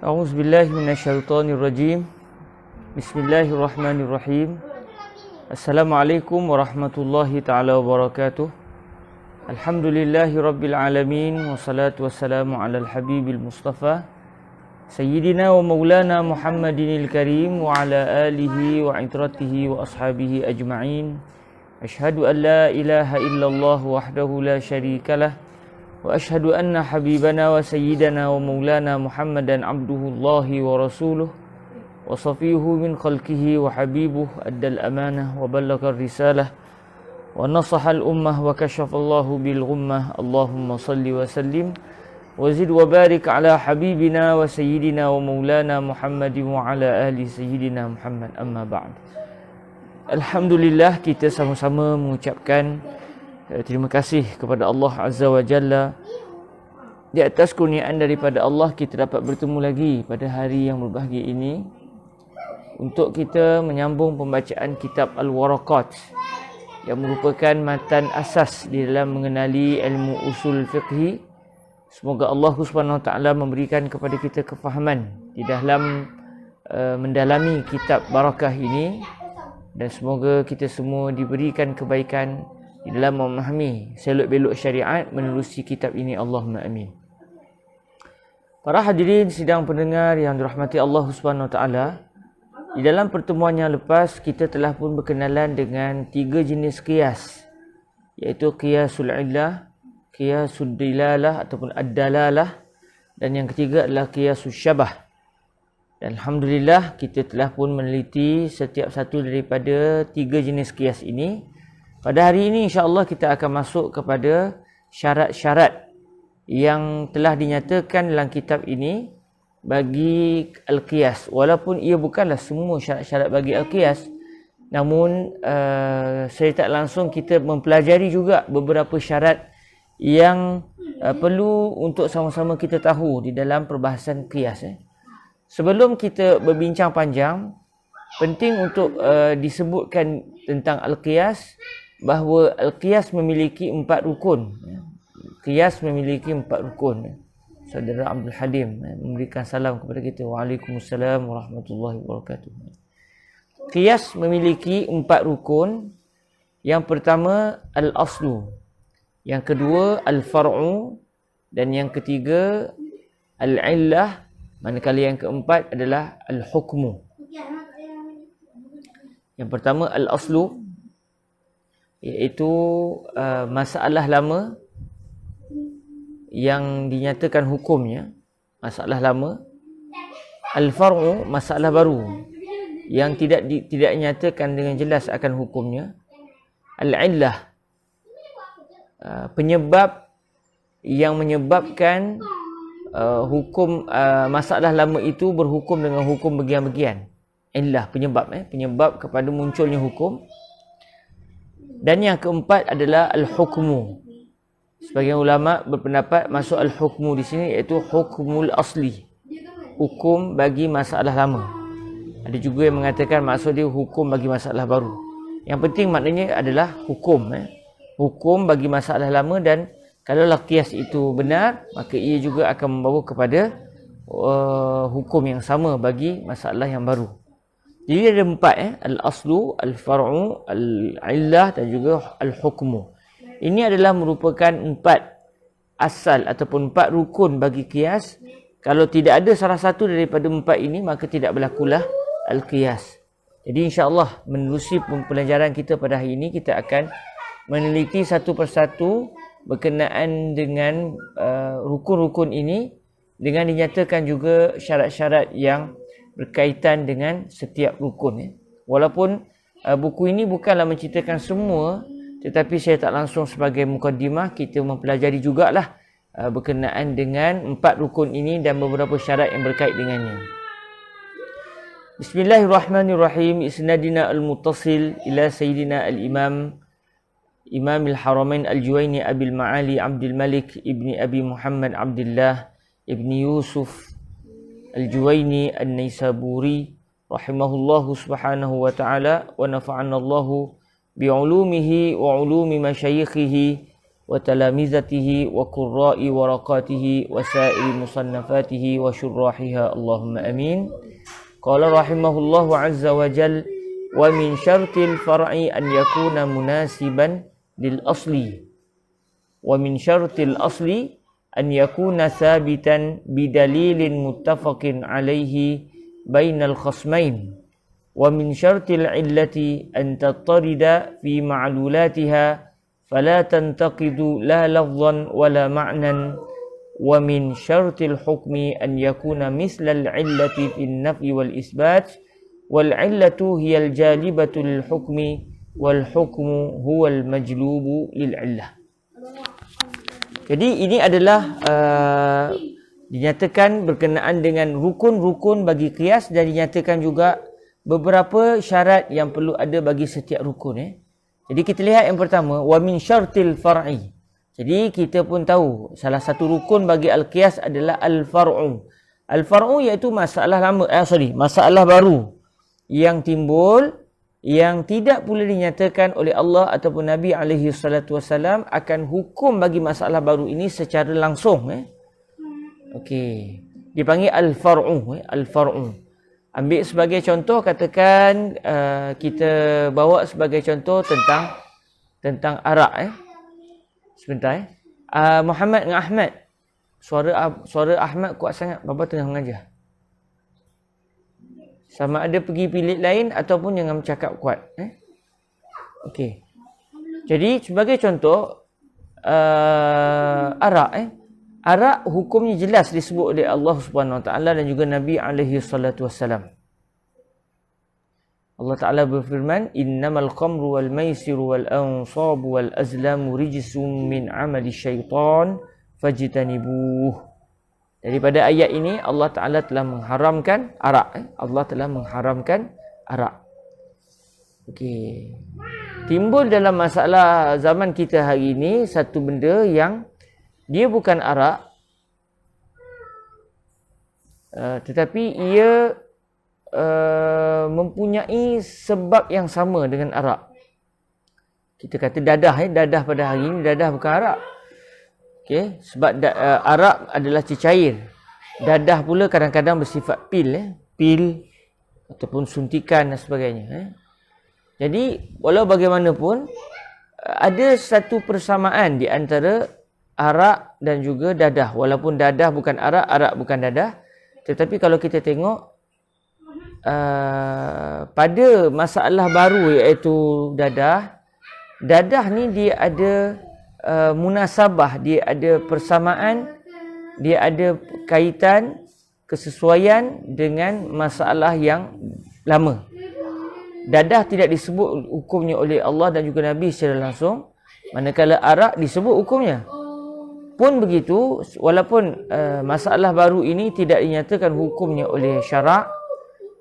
A'udzu billahi minasyaitonir rajim. Bismillahirrahmanirrahim. Assalamualaikum warahmatullahi taala wabarakatuh. Alhamdulillahi rabbil alamin wassalatu wassalamu alal habibil mustafa sayyidina wa maulana Muhammadinil karim wa ala alihi wa itratihi wa ashabihi ajma'in. Asyhadu an la ilaha illallah wahdahu la syarikalah wa ashhadu anna habibana wa sayyidana wa maulana Muhammadan abduhullahi wa rasuluh wa safiyuhu min khalqihi wa habibuh addal amanah wa ballagar risalah wa nasahal ummah wa kashafallahu bil ghummah. Allahumma salli wa sallim wa zid wa barik ala habibina wa sayyidina wa maulana Muhammadin wa ala ahli sayyidina Muhammad, amma ba'd. Alhamdulillah, kita sama-sama mengucapkan terima kasih kepada Allah Azza wa Jalla. Di atas kurniaan daripada Allah, kita dapat bertemu lagi pada hari yang berbahagia ini untuk kita menyambung pembacaan kitab Al-Waraqat yang merupakan matan asas di dalam mengenali ilmu usul fiqhi. Semoga Allah Subhanahu Wa Taala memberikan kepada kita kefahaman di dalam mendalami kitab barakah ini, dan semoga kita semua diberikan kebaikan di dalam memahami selok-belok syariat menerusi kitab ini. Allahumma amin. Para hadirin sidang pendengar yang dirahmati Allah Subhanahu Wa Taala, di dalam pertemuan yang lepas kita telah pun berkenalan dengan 3 jenis qiyas, iaitu qiyasul illah, qiyasul dilalah ataupun ad-dalalah, dan yang ketiga adalah qiyasul syabah. Dan alhamdulillah kita telah pun meneliti setiap satu daripada 3 jenis qiyas ini. Pada hari ini insya-Allah kita akan masuk kepada syarat-syarat yang telah dinyatakan dalam kitab ini bagi al-qiyas. Walaupun ia bukanlah semua syarat-syarat bagi al-qiyas, namun saya tak langsung kita mempelajari juga beberapa syarat yang perlu untuk sama-sama kita tahu di dalam perbahasan qiyas. Sebelum kita berbincang panjang, penting untuk disebutkan tentang al-qiyas, bahawa al-qiyas memiliki 4 rukun. Qiyas memiliki 4 rukun. Saudara Abdul Halim memberikan salam kepada kita. Waalaikumsalam warahmatullahi wabarakatuh. Qiyas memiliki 4 rukun. Yang pertama al-aslu, yang kedua al-far'u, dan yang ketiga al-illah, manakala yang keempat adalah al-hukmu. Yang pertama al-aslu, iaitu masalah lama yang dinyatakan hukumnya, masalah lama. Al-far'u, masalah baru yang tidak dinyatakan dengan jelas akan hukumnya. Al-illah, penyebab yang menyebabkan hukum masalah lama itu berhukum dengan hukum bagian-bagian. Illah, penyebab kepada munculnya hukum. Dan yang keempat adalah al-hukmu. Sebagian ulama berpendapat masuk al-hukmu di sini iaitu hukmul asli, hukum bagi masalah lama. Ada juga yang mengatakan maksud dia hukum bagi masalah baru. Yang penting maknanya adalah hukum, hukum bagi masalah lama. Dan kalau qiyas itu benar, maka ia juga akan membawa kepada hukum yang sama bagi masalah yang baru. Jadi ada 4, al-aslu, al-far'u, al-illah dan juga al-hukmu. Ini adalah merupakan 4 asal ataupun 4 rukun bagi qiyas. Kalau tidak ada salah satu daripada 4 ini, maka tidak berlakulah al-qiyas. Jadi insya-Allah menerusi pembelajaran kita pada hari ini, kita akan meneliti satu persatu berkenaan dengan rukun-rukun ini, dengan dinyatakan juga syarat-syarat yang berkaitan dengan setiap rukun. Walaupun buku ini bukanlah menceritakan semua, tetapi saya tak langsung sebagai mukaddimah, kita mempelajari jugalah berkenaan dengan 4 rukun ini dan beberapa syarat yang berkait dengannya. Bismillahirrahmanirrahim. Isnadina al-muttasil ila sayyidina al-imam Imam al-Haramain al-Juwaini Abil Ma'ali Abdul Malik ibni Abi Muhammad Abdullah ibni Yusuf al-Juwaini an-Naisaburi rahimahullahu subhanahu wa ta'ala wa nafa'anallahu bi'ulumihi wa ulumi masyayikhihi wa talamizatihi wa qurra'i waraqatihi wa sa'iri musannafatihi wa syurrahiha Allahumma amin. Qala rahimahullahu azza wa jal wa min syartil far'i an yakuna munasiban lil asli wa min syartil asli an yakuna thabitan bidalilin muttafaqin alaihi bainal khasmain wa min syartil illati an tattarida fi ma'lulatiha fala tantaqidu la lafzan wala ma'nan wa min syartil hukmi an yakuna mislal illati fin naf'i wal isbat wal illatu hiya al jalibatu lil hukmi wal hukmu huwa al majlubu lil illah. Jadi ini adalah dinyatakan berkenaan dengan rukun-rukun bagi qiyas dan dinyatakan juga beberapa syarat yang perlu ada bagi setiap rukun. Jadi kita lihat yang pertama, wa min syartil far'i. Jadi kita pun tahu salah satu rukun bagi al-qiyas adalah al-far'u. Al-far'u iaitu masalah lama, masalah baru yang timbul yang tidak boleh dinyatakan oleh Allah ataupun Nabi alaihi salatu wasalam akan hukum bagi masalah baru ini secara langsung. Okey. Dipanggil al-far'u, al-far'u. Ambil sebagai contoh, katakan kita bawa sebagai contoh tentang arak. Sebentar. Muhammad dengan Ahmad. Suara Ahmad kuat sangat. Bapa tengah mengajar. Sama ada pergi bilik lain ataupun jangan bercakap kuat. Okey. Jadi sebagai contoh arak. Arak hukumnya jelas disebut oleh Allah Subhanahu Wa Taala dan juga Nabi alaihi salatu wasallam. Allah Taala berfirman, "Innamal khamru wal maisiru wal ansabu wal azlamu rijsum min amali syaitan fajtanibuh." Daripada ayat ini Allah Taala telah mengharamkan arak. Allah telah mengharamkan arak. Okey. Timbul dalam masalah zaman kita hari ini satu benda yang dia bukan arak, tetapi ia mempunyai sebab yang sama dengan arak. Kita kata dadah, dadah pada hari ini, dadah bukan arak. Okay? Sebab arak adalah cecair. Dadah pula kadang-kadang bersifat pil, pil ataupun suntikan dan sebagainya. Jadi, walau bagaimanapun, ada satu persamaan di antara arak dan juga dadah. Walaupun dadah bukan arak, arak bukan dadah. Tetapi kalau kita tengok pada masalah baru iaitu dadah. Dadah ni dia ada munasabah, dia ada persamaan, dia ada kaitan, kesesuaian dengan masalah yang lama. Dadah tidak disebut hukumnya oleh Allah dan juga Nabi secara langsung. Manakala arak disebut hukumnya. Pun begitu, walaupun masalah baru ini tidak dinyatakan hukumnya oleh syarak,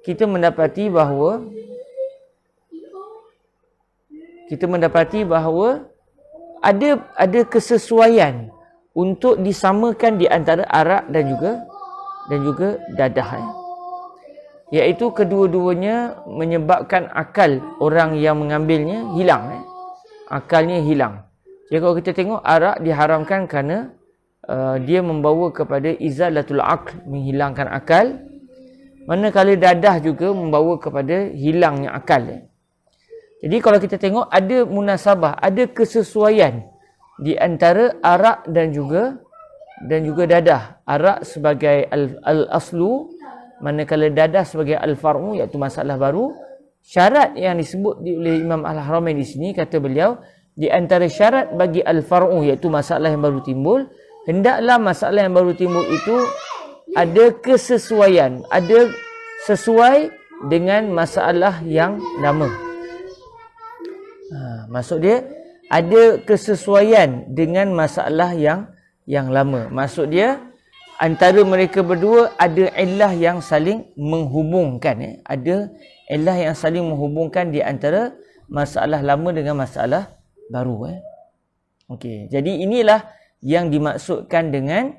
kita mendapati bahawa ada kesesuaian untuk disamakan di antara arak dan juga dadah. Iaitu kedua-duanya menyebabkan akal orang yang mengambilnya hilang. Akalnya hilang. Jadi kalau kita tengok arak diharamkan kerana dia membawa kepada izalatul aql, menghilangkan akal. Manakala dadah juga membawa kepada hilangnya akal. Jadi kalau kita tengok ada munasabah, ada kesesuaian di antara arak dan juga dadah. Arak sebagai al-aslu, manakala dadah sebagai al-far'u iaitu masalah baru. Syarat yang disebut oleh Imam Al-Haramain di sini, kata beliau, di antara syarat bagi al-far'u iaitu masalah yang baru timbul, hendaklah masalah yang baru timbul itu ada kesesuaian, ada sesuai dengan masalah yang lama. Maksud dia ada kesesuaian dengan masalah yang lama. Maksud dia antara mereka berdua ada illah yang saling menghubungkan. Ada illah yang saling menghubungkan di antara masalah lama dengan masalah baru. Okey, jadi inilah yang dimaksudkan dengan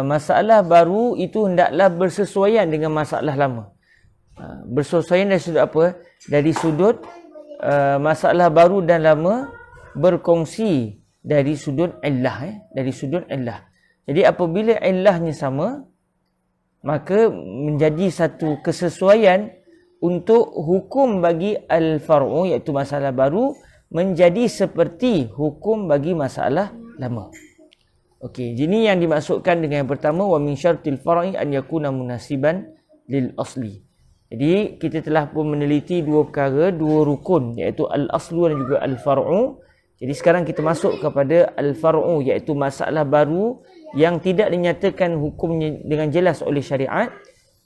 masalah baru itu hendaklah bersesuaian dengan masalah lama. Bersesuaian dari sudut apa? Dari sudut masalah baru dan lama berkongsi dari sudut illah, dari sudut illah. Jadi apabila illahnya sama, maka menjadi satu kesesuaian untuk hukum bagi al-far'u, iaitu masalah baru, menjadi seperti hukum bagi masalah lama. Okey, ini yang dimaksudkan dengan yang pertama, wa min syartil far'i an yakuna munasiban lil asli. Jadi kita telah pun meneliti dua perkara, dua rukun, iaitu al-aslu dan juga al-far'u. Jadi sekarang kita masuk kepada al-far'u, iaitu masalah baru yang tidak dinyatakan hukumnya dengan jelas oleh syariat.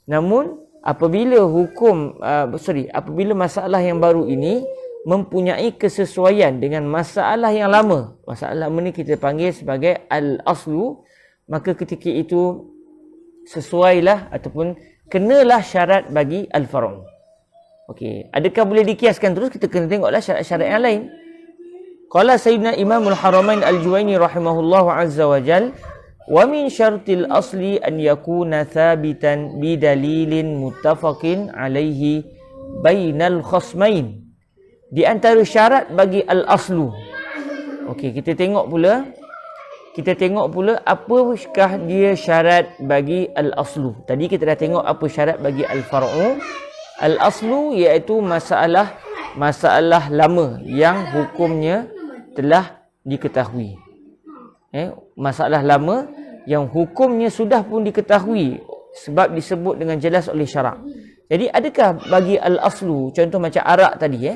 Namun apabila apabila masalah yang baru ini mempunyai kesesuaian dengan masalah yang lama, masalah lama ni kita panggil sebagai al-aslu, maka ketika itu sesuailah ataupun kenalah syarat bagi al-far'u. Okey, adakah boleh dikiaskan terus? Kita kena tengoklah syarat-syarat yang lain. Qala Sayyidina Imamul Haramain Al-Juwaini rahimahullahu azza wa jal, wa min syartil asli an yakuna thabitan bidalilin muttafaqin alaihi bainal khasmain. Di antara syarat bagi al-aslu. Okey, kita tengok pula apakah dia syarat bagi al-aslu. Tadi kita dah tengok apa syarat bagi al-far'u. Al-aslu iaitu masalah lama yang hukumnya telah diketahui. Masalah lama yang hukumnya sudah pun diketahui sebab disebut dengan jelas oleh syarak. Jadi adakah bagi al-aslu, contoh macam arak tadi,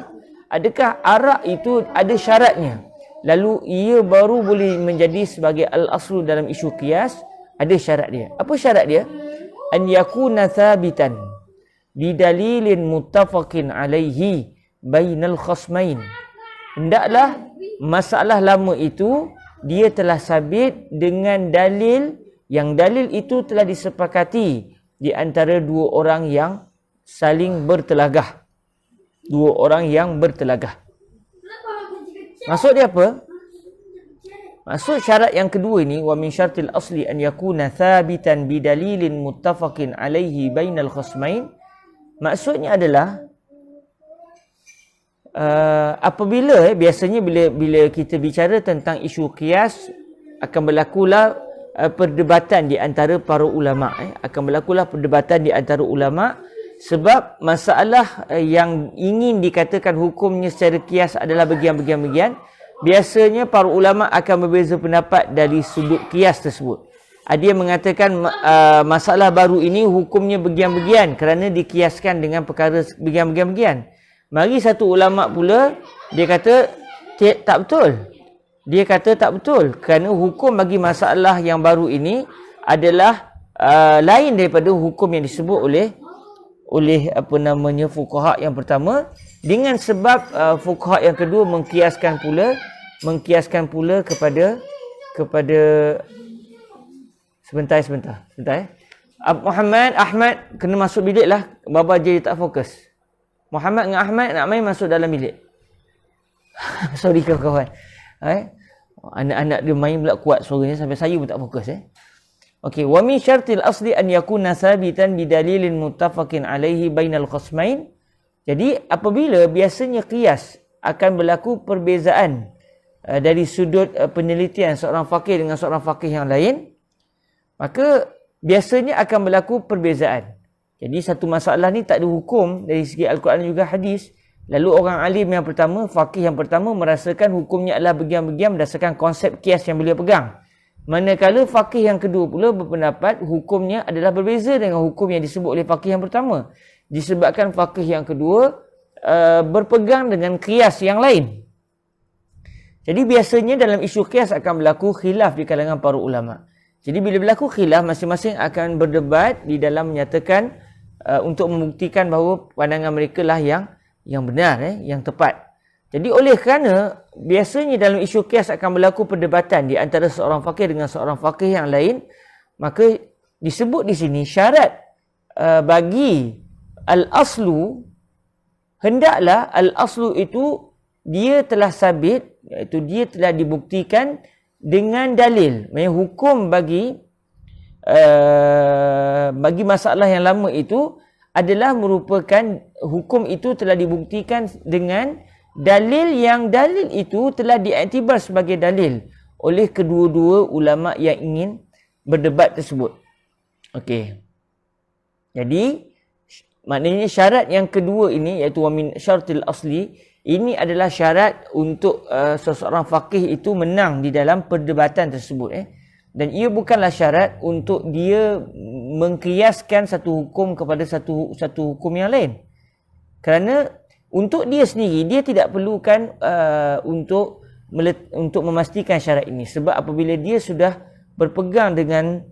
adakah arak itu ada syaratnya, lalu ia baru boleh menjadi sebagai al-aslu dalam isu qiyas? Ada syarat dia. Apa syarat dia? An yakuna thabitan bidalilin muttafaqin alaihi bainal khasmain. Hendaklah masalah lama itu dia telah sabit dengan dalil yang dalil itu telah disepakati di antara dua orang yang saling bertelagah. Dua orang yang bertelagah. Maksud dia apa? Maksud syarat yang kedua ini, wa min syartil asli an yakuna thabitan bidalilin muttafaqin alaihi bainal khasmain. Maksudnya adalah apabila biasanya bila kita bicara tentang isu qiyas, akan berlakulah perdebatan di antara para ulama, akan berlakulah perdebatan di antara ulama, sebab masalah yang ingin dikatakan hukumnya secara qiyas adalah bagian-bagian. Biasanya para ulama akan berbeza pendapat dari sudut qiyas tersebut. Ada yang mengatakan masalah baru ini hukumnya bagian-bagian kerana dikiaskan dengan perkara bagian-bagian. Mari satu ulama pula, dia kata tak betul. Dia kata tak betul kerana hukum bagi masalah yang baru ini adalah lain daripada hukum yang disebut oleh fuqaha yang pertama, dengan sebab fuqaha yang kedua mengkiaskan pula kepada sebentar. Muhammad, Ahmad kena masuk bilik lah, Baba jadi tak fokus. Muhammad dengan Ahmad nak main masuk dalam bilik. Sorry kawan-kawan. Anak-anak dia main pula kuat suaranya sampai saya pun tak fokus. Okey, wa min syartil asli an yakuna sabitan bidalilin muttafaqin alaihi bainal khasmain. Jadi apabila biasanya qiyas akan berlaku perbezaan dari sudut penelitian seorang faqih dengan seorang faqih yang lain, maka biasanya akan berlaku perbezaan. Jadi satu masalah ni tak ada hukum dari segi Al-Quran dan juga hadis. Lalu orang alim yang pertama, faqih yang pertama merasakan hukumnya adalah bagian-bagian berdasarkan konsep qiyas yang beliau pegang. Manakala faqih yang kedua pula berpendapat hukumnya adalah berbeza dengan hukum yang disebut oleh faqih yang pertama. Disebabkan faqih yang kedua berpegang dengan qiyas yang lain. Jadi biasanya dalam isu qiyas akan berlaku khilaf di kalangan para ulama. Jadi bila berlaku khilaf, masing-masing akan berdebat di dalam menyatakan untuk membuktikan bahawa pandangan mereka lah yang benar, yang tepat. Jadi oleh kerana biasanya dalam isu qiyas akan berlaku perdebatan di antara seorang faqih dengan seorang faqih yang lain, maka disebut di sini syarat bagi al-aslu, hendaklah al-aslu itu dia telah sabit, iaitu dia telah dibuktikan dengan dalil. Maksudnya hukum bagi masalah yang lama itu adalah merupakan hukum itu telah dibuktikan dengan dalil yang dalil itu telah diiktibar sebagai dalil oleh kedua-dua ulama yang ingin berdebat tersebut. Okey. Jadi maknanya syarat yang kedua ini iaitu wa min syartil asli, ini adalah syarat untuk seseorang faqih itu menang di dalam perdebatan tersebut. Dan ia bukanlah syarat untuk dia mengkiaskan satu hukum kepada satu hukum yang lain. Kerana untuk dia sendiri, dia tidak perlukan untuk memastikan syarat ini. Sebab apabila dia sudah berpegang dengan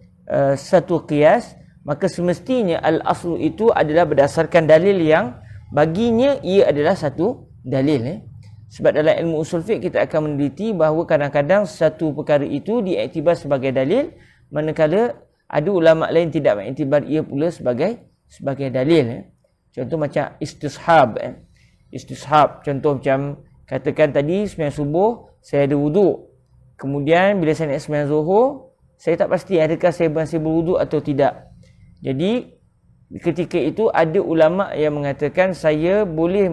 satu qiyas, maka semestinya al-aslu itu adalah berdasarkan dalil yang baginya ia adalah satu dalil. Sebab dalam ilmu usul fiqh kita akan meneliti bahawa kadang-kadang satu perkara itu diiktibar sebagai dalil, manakala ada ulama lain tidak mengiktibar ia pula sebagai dalil. Contoh macam istishab. Istishab, contoh macam katakan tadi sembahyang subuh saya ada wuduk. Kemudian bila saya nak sembahyang zuhur, saya tak pasti adakah saya masih berwuduk atau tidak. Jadi ketika itu ada ulama yang mengatakan saya boleh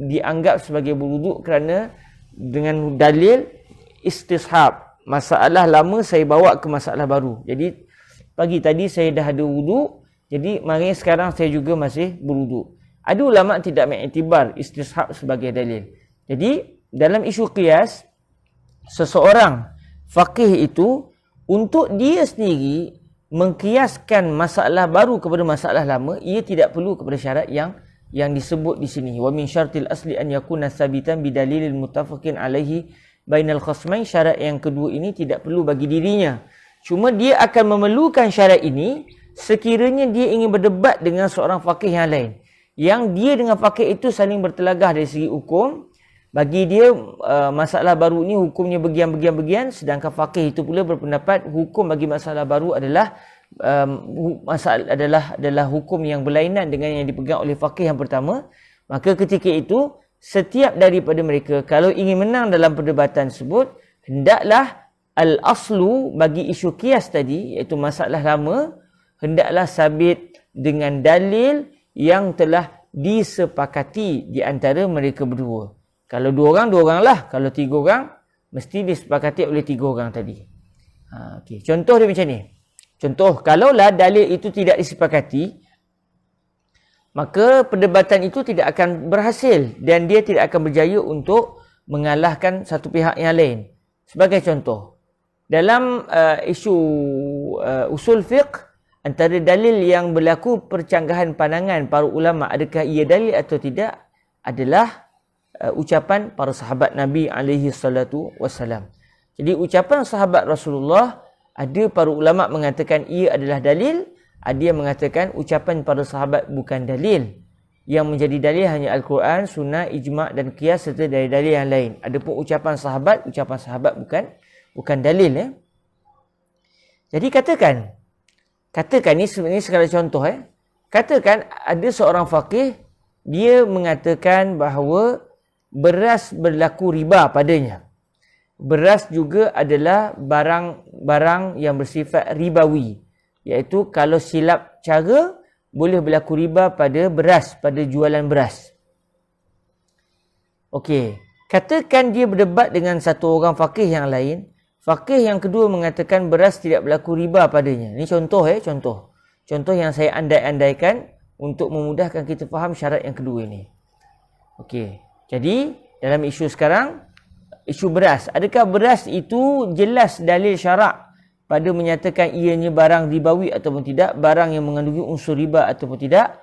dianggap sebagai berwuduk kerana dengan dalil istishab. Masalah lama saya bawa ke masalah baru. Jadi pagi tadi saya dah ada wuduk, jadi mari sekarang saya juga masih berwuduk. Ada ulama tidak mengiktibar istishab sebagai dalil. Jadi dalam isu qiyas, seseorang faqih itu untuk dia sendiri mengkiaskan masalah baru kepada masalah lama, ia tidak perlu kepada syarat yang disebut di sini. Wa min syartil asli an yakuna sabitan bidalilil muttafaqin alaihi bainal khasmain. Syarat yang kedua ini tidak perlu bagi dirinya. Cuma dia akan memerlukan syarat ini sekiranya dia ingin berdebat dengan seorang faqih yang lain. Yang dia dengan faqih itu saling bertelagah dari segi hukum. Bagi dia masalah baru ini hukumnya bagian-bagian, sedangkan faqih itu pula berpendapat hukum bagi masalah baru adalah adalah hukum yang berlainan dengan yang dipegang oleh faqih yang pertama. Maka ketika itu setiap daripada mereka kalau ingin menang dalam perdebatan tersebut, hendaklah al-aslu bagi isu qiyas tadi iaitu masalah lama hendaklah sabit dengan dalil yang telah disepakati di antara mereka berdua. Kalau dua orang lah. Kalau tiga orang, mesti disepakati oleh tiga orang tadi. Okay. Contoh dia macam ni. Contoh, kalaulah dalil itu tidak disepakati, maka perdebatan itu tidak akan berhasil dan dia tidak akan berjaya untuk mengalahkan satu pihak yang lain. Sebagai contoh, dalam isu usul fiqh, antara dalil yang berlaku percanggahan pandangan para ulama, adakah ia dalil atau tidak, adalah ucapan para sahabat Nabi alaihi salatu wassalam. Jadi ucapan sahabat Rasulullah, ada para ulama mengatakan ia adalah dalil, ada yang mengatakan ucapan para sahabat bukan dalil. Yang menjadi dalil hanya Al-Quran, Sunnah, Ijma' dan Qiyas serta dari dalil yang lain. Adapun ucapan sahabat bukan dalil. Jadi katakan ni sebenarnya sekadar contoh. Katakan ada seorang faqih, dia mengatakan bahawa beras berlaku riba padanya. Beras juga adalah barang yang bersifat ribawi. Iaitu kalau silap cara, boleh berlaku riba pada beras, pada jualan beras. Okey. Katakan dia berdebat dengan satu orang faqih yang lain. Faqih yang kedua mengatakan beras tidak berlaku riba padanya. Ini contoh contoh. Contoh yang saya andai-andaikan untuk memudahkan kita faham syarat yang kedua ini. Okey. Jadi, dalam isu sekarang, isu beras. Adakah beras itu jelas dalil syarak pada menyatakan ianya barang ribawi ataupun tidak? Barang yang mengandungi unsur riba ataupun tidak?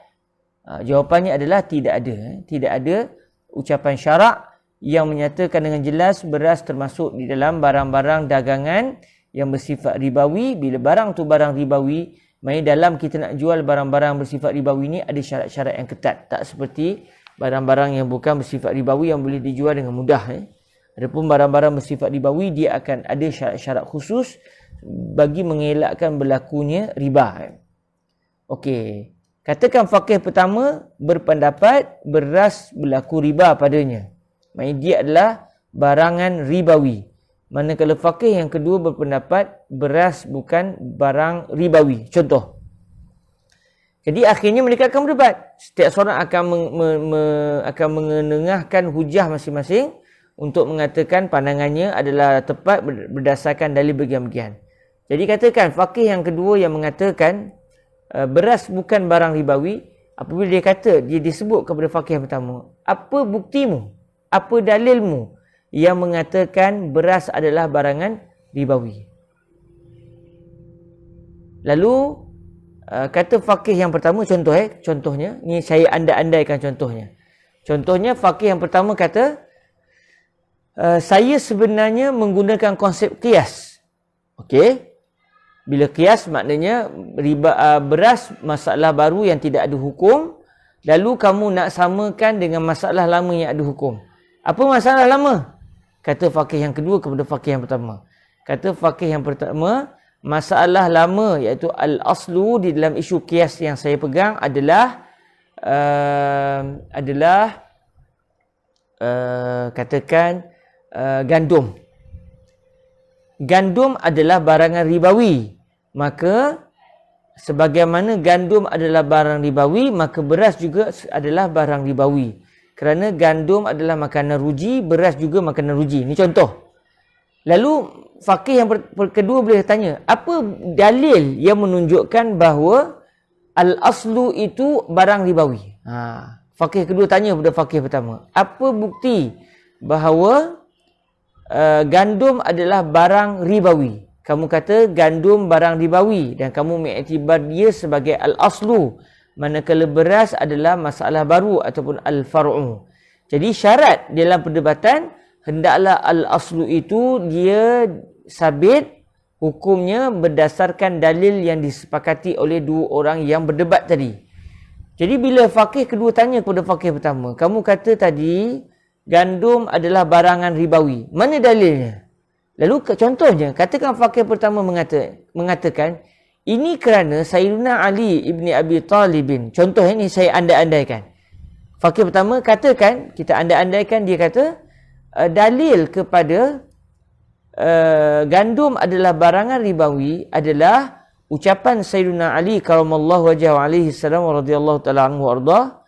Jawapannya adalah tidak ada. Tidak ada ucapan syarak yang menyatakan dengan jelas beras termasuk di dalam barang-barang dagangan yang bersifat ribawi. Bila barang tu barang ribawi, maknanya dalam kita nak jual barang-barang bersifat ribawi ni ada syarat-syarat yang ketat. Tak seperti barang-barang yang bukan bersifat ribawi yang boleh dijual dengan mudah. Adapun barang-barang bersifat ribawi, dia akan ada syarat-syarat khusus bagi mengelakkan berlakunya riba. Okey. Katakan faqih pertama berpendapat beras berlaku riba padanya. Maksudnya dia adalah barangan ribawi. Manakala faqih yang kedua berpendapat beras bukan barang ribawi. Contoh. Jadi akhirnya mereka akan berdebat. Setiap seorang akan mengenengahkan hujah masing-masing untuk mengatakan pandangannya adalah tepat berdasarkan dalil bagian-bagian. Jadi katakan faqih yang kedua yang mengatakan beras bukan barang ribawi, apabila dia kata, dia disebut kepada faqih yang pertama, apa buktimu? Apa dalilmu yang mengatakan beras adalah barangan ribawi? Lalu kata faqih yang pertama, contohnya, ni saya andai-andaikan contohnya. Contohnya faqih yang pertama kata, saya sebenarnya menggunakan konsep qiyas. Okey. Bila qiyas maknanya beras masalah baru yang tidak ada hukum, lalu kamu nak samakan dengan masalah lama yang ada hukum. Apa masalah lama? Kata faqih yang kedua kepada faqih yang pertama. Kata faqih yang pertama, masalah lama iaitu al-aslu di dalam isu qiyas yang saya pegang adalah katakan gandum. Gandum adalah barangan ribawi. Maka sebagaimana gandum adalah barang ribawi, maka beras juga adalah barang ribawi. Kerana gandum adalah makanan ruji, beras juga makanan ruji. Ini contoh. Lalu faqih yang kedua boleh tanya, apa dalil yang menunjukkan bahawa al-aslu itu barang ribawi? Faqih kedua tanya kepada faqih pertama, apa bukti bahawa gandum adalah barang ribawi? Kamu kata gandum barang ribawi dan kamu mengiktibar dia sebagai al-aslu, manakala beras adalah masalah baru ataupun al-far'u. Jadi syarat dalam perdebatan, hendaklah al-aslu itu dia sabit hukumnya berdasarkan dalil yang disepakati oleh dua orang yang berdebat tadi. Jadi bila faqih kedua tanya kepada faqih pertama, kamu kata tadi gandum adalah barangan ribawi, mana dalilnya? Lalu contohnya, katakan faqih pertama mengatakan ini kerana Sayyidina Ali ibni Abi Talibin. Contoh ini saya andai-andaikan. Faqih pertama katakan, kita andai-andaikan dia kata dalil kepada gandum adalah barangan ribawi adalah ucapan Sayyidina Ali karamallahu wajhahu alaihi salam radhiyallahu taala anhu arda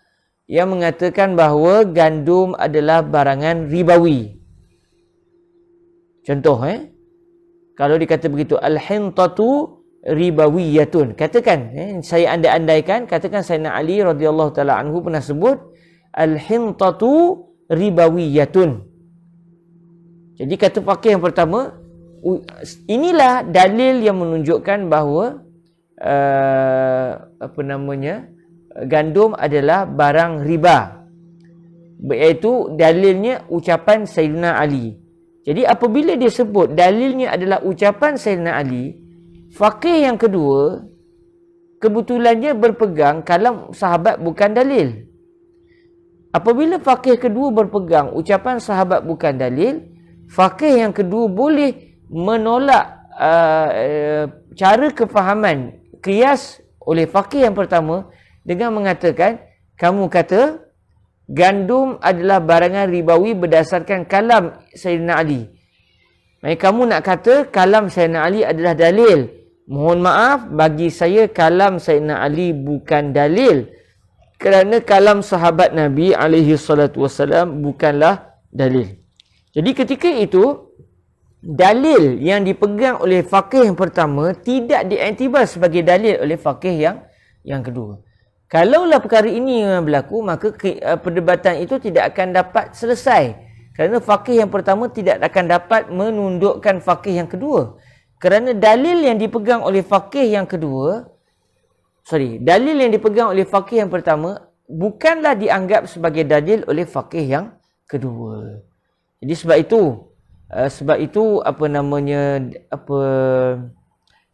yang mengatakan bahawa gandum adalah barangan ribawi. Contoh kalau dikata begitu, al-hintatu ribawiyatun. Katakan saya andai-andaikan, katakan Sayyidina Ali radhiyallahu taala anhu pernah sebut al-hintatu ribawiyatun. Jadi kata faqih yang pertama, inilah dalil yang menunjukkan bahawa gandum adalah barang riba. Iaitu dalilnya ucapan Sayyidina Ali. Jadi apabila dia sebut dalilnya adalah ucapan Sayyidina Ali, faqih yang kedua kebetulannya berpegang kalam sahabat bukan dalil. Apabila faqih kedua berpegang ucapan sahabat bukan dalil, faqih yang kedua boleh menolak cara kefahaman qiyas oleh faqih yang pertama dengan mengatakan, kamu kata gandum adalah barangan ribawi berdasarkan kalam Sayyidina Ali. Kamu nak kata kalam Sayyidina Ali adalah dalil. Mohon maaf, bagi saya kalam Sayyidina Ali bukan dalil. Kerana kalam sahabat Nabi SAW bukanlah dalil. Jadi ketika itu, dalil yang dipegang oleh faqih yang pertama tidak diiktibar sebagai dalil oleh faqih yang kedua. Kalaulah perkara ini berlaku, maka perdebatan itu tidak akan dapat selesai. Kerana faqih yang pertama tidak akan dapat menundukkan faqih yang kedua. Kerana dalil yang dipegang oleh faqih yang kedua, dalil yang dipegang oleh faqih yang pertama bukanlah dianggap sebagai dalil oleh faqih yang kedua. Jadi sebab itu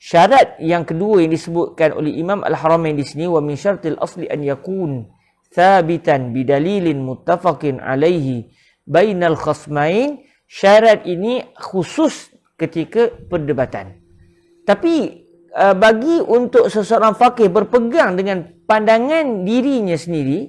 syarat yang kedua yang disebutkan oleh Imam Al-Haramain di sini, wa min syartil asli an yakun thabitan bidalilin muttafaqin alaihi bainal khasmain. Syarat ini khusus ketika perdebatan. Tapi bagi untuk seseorang faqih berpegang dengan pandangan dirinya sendiri,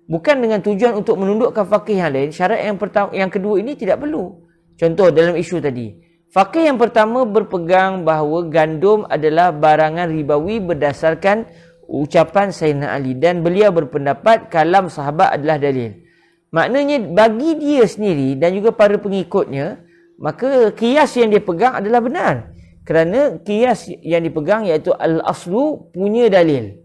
bukan dengan tujuan untuk menundukkan faqih yang lain, syarat yang kedua ini tidak perlu. Contoh dalam isu tadi, faqih yang pertama berpegang bahawa gandum adalah barangan ribawi berdasarkan ucapan Sayyidina Ali dan beliau berpendapat kalam sahabat adalah dalil. Maknanya bagi dia sendiri dan juga para pengikutnya, maka qiyas yang dia pegang adalah benar. Kerana qiyas yang dipegang iaitu al-aslu punya dalil.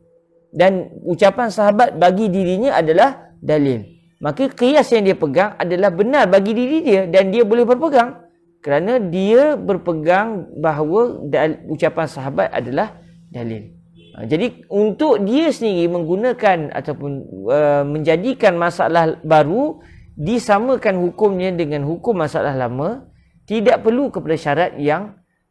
Dan ucapan sahabat bagi dirinya adalah dalil. Maka qiyas yang dia pegang adalah benar bagi diri dia dan dia boleh berpegang. Kerana dia berpegang bahawa ucapan sahabat adalah dalil. Jadi untuk dia sendiri menggunakan ataupun menjadikan masalah baru disamakan hukumnya dengan hukum masalah lama, tidak perlu kepada syarat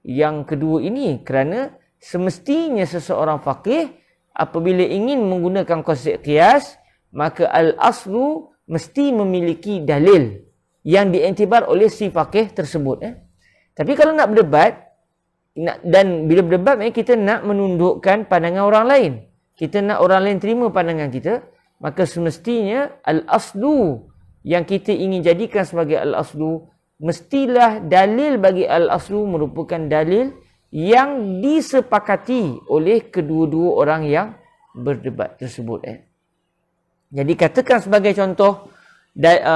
yang kedua ini, kerana semestinya seseorang faqih apabila ingin menggunakan konsep qiyas, maka al-aslu mesti memiliki dalil yang diiktibar oleh si faqih tersebut. Tapi kalau nak berdebat, dan bila berdebat kita nak menundukkan pandangan orang lain, kita nak orang lain terima pandangan kita, maka semestinya al-aslu yang kita ingin jadikan sebagai al-aslu, mestilah dalil bagi al-aslu merupakan dalil yang disepakati oleh kedua-dua orang yang berdebat tersebut. Jadi katakan sebagai contoh,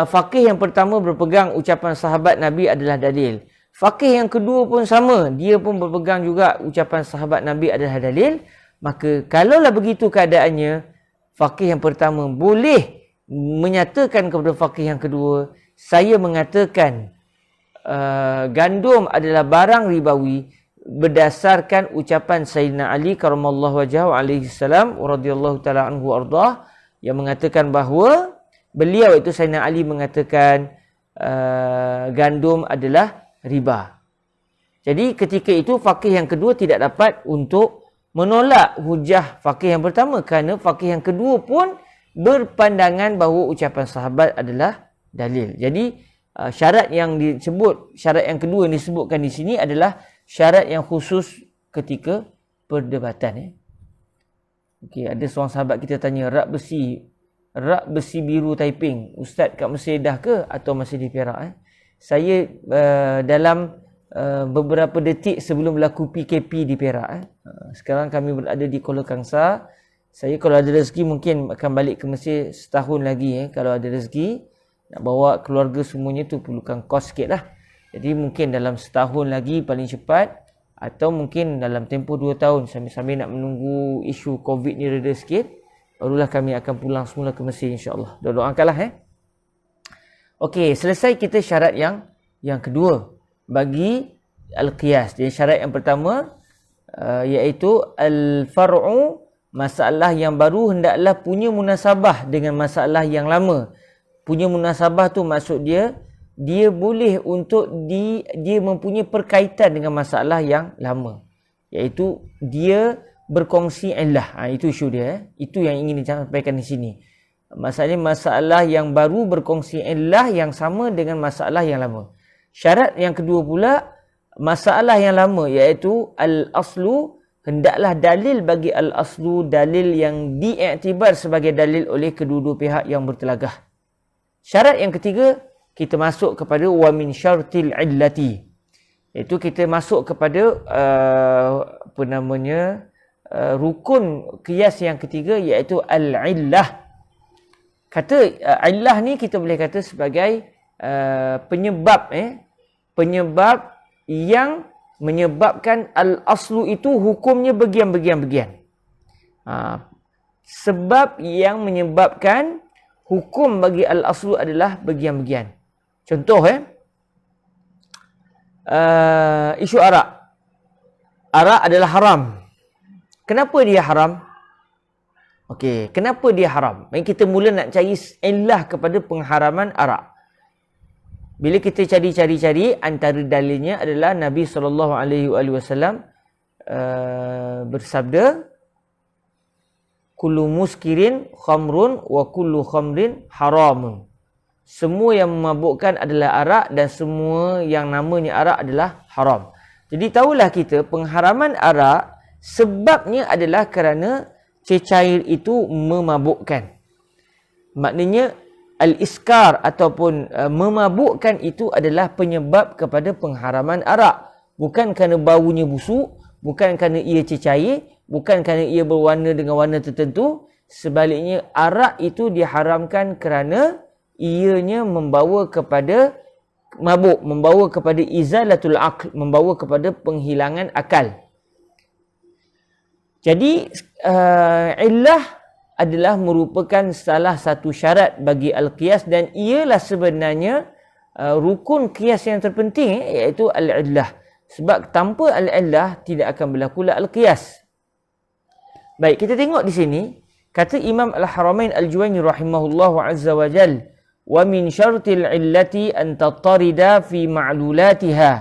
faqih yang pertama berpegang ucapan sahabat Nabi adalah dalil. Faqih yang kedua pun sama, dia pun berpegang juga ucapan sahabat Nabi adalah dalil. Maka kalaulah begitu keadaannya, faqih yang pertama boleh menyatakan kepada faqih yang kedua, saya mengatakan gandum adalah barang ribawi berdasarkan ucapan Sayyidina Ali karamallahu wajhahu alaihi salam radhiyallahu taala anhu ardah, yang mengatakan bahawa beliau itu Sayyidina Ali mengatakan gandum adalah riba. Jadi ketika itu faqih yang kedua tidak dapat untuk menolak hujah faqih yang pertama, kerana faqih yang kedua pun berpandangan bahawa ucapan sahabat adalah dalil. Jadi syarat yang disebut, syarat yang kedua yang disebutkan di sini adalah syarat yang khusus ketika perdebatan. Okey, ada seorang sahabat kita tanya, rak besi biru Taiping, ustaz kat Mesir dah ke atau masih di Perak? Saya dalam beberapa detik sebelum berlaku PKP di Perak. Sekarang kami berada di Kuala Kangsar. Saya kalau ada rezeki mungkin akan balik ke Mesir setahun lagi. Kalau ada rezeki, nak bawa keluarga semuanya tu perlukan kos sikit lah. Jadi mungkin dalam setahun lagi paling cepat, atau mungkin dalam tempoh 2 tahun sambil-sambil nak menunggu isu COVID ni reda sikit, barulah kami akan pulang semula ke Mesir insya-Allah. Doakanlah Okey, selesai kita syarat yang kedua bagi al-qiyas. Jadi syarat yang pertama iaitu al-far'u, masalah yang baru hendaklah punya munasabah dengan masalah yang lama. Punya munasabah tu maksud dia boleh untuk dia mempunyai perkaitan dengan masalah yang lama. Iaitu dia berkongsi illah. Itu isu dia. Itu yang ingin disampaikan di sini. Masalahnya masalah yang baru berkongsi illah yang sama dengan masalah yang lama. Syarat yang kedua pula, masalah yang lama iaitu al-aslu, hendaklah dalil bagi al-aslu, dalil yang diiktibar sebagai dalil oleh kedua-dua pihak yang bertelagah. Syarat yang ketiga, kita masuk kepada wa min syartil illati. Iaitu kita masuk kepada rukun qiyas yang ketiga iaitu al-illah. Kata illah ni kita boleh kata sebagai penyebab yang menyebabkan al-aslu itu hukumnya bagian-bagian. Sebab yang menyebabkan hukum bagi al-aslu adalah bagian-bagian. Contoh isu arak. Arak adalah haram. Kenapa dia haram? Okey, kenapa dia haram? Mari kita mula nak cari illah kepada pengharaman arak. Bila kita cari, antara dalilnya adalah Nabi SAW bersabda, kullu muskirin khamrun wa kullu khamrin haramun. Semua yang memabukkan adalah arak dan semua yang namanya arak adalah haram. Jadi tahulah kita pengharaman arak sebabnya adalah kerana cecair itu memabukkan. Maknanya al-iskar ataupun memabukkan itu adalah penyebab kepada pengharaman arak. Bukan kerana baunya busuk, bukan kerana ia cecair, bukan kerana ia berwarna dengan warna tertentu. Sebaliknya arak itu diharamkan kerana ianya membawa kepada mabuk, membawa kepada izalatul aql, membawa kepada penghilangan akal. Jadi illah adalah merupakan salah satu syarat bagi al-qiyas dan ialah sebenarnya rukun qiyas yang terpenting, iaitu al-illah. Sebab tanpa al-illah tidak akan berlaku al-qiyas. Baik, kita tengok di sini kata Imam Al-Haramain Al-Juwayni rahimahullahu azza wa jal, wa min syartil illati an tattarida fi ma'lulatiha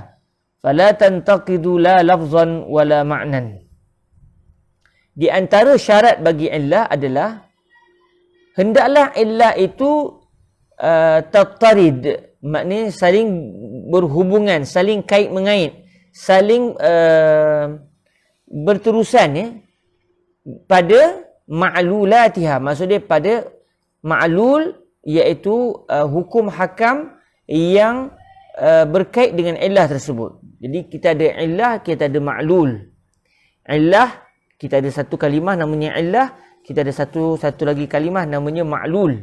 fala tantaqidu la lafzan wala ma'nan. Di antara syarat bagi illah adalah hendaklah illah itu tattarid, maknanya saling berhubungan, saling kait mengait, saling berterusan, ya, pada ma'lulatiha. Maksudnya pada ma'lul, iaitu hukum hakam yang berkait dengan illah tersebut. Jadi kita ada illah, kita ada ma'lul. Illah, kita ada satu kalimah namanya illah, kita ada satu lagi kalimah namanya ma'lul.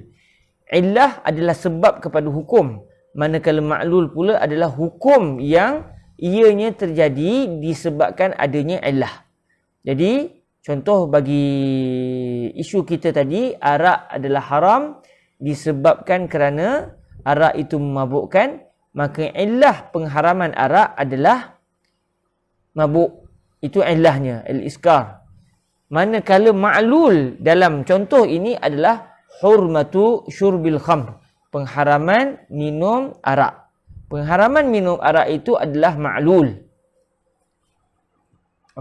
Illah adalah sebab kepada hukum, manakala ma'lul pula adalah hukum yang ianya terjadi disebabkan adanya illah. Jadi contoh bagi isu kita tadi, arak adalah haram disebabkan kerana arak itu memabukkan, maka illah pengharaman arak adalah mabuk. Itu illahnya, al-iskar. Manakala ma'lul dalam contoh ini adalah hurmatu syurbil khamr, pengharaman minum arak. Pengharaman minum arak itu adalah ma'lul.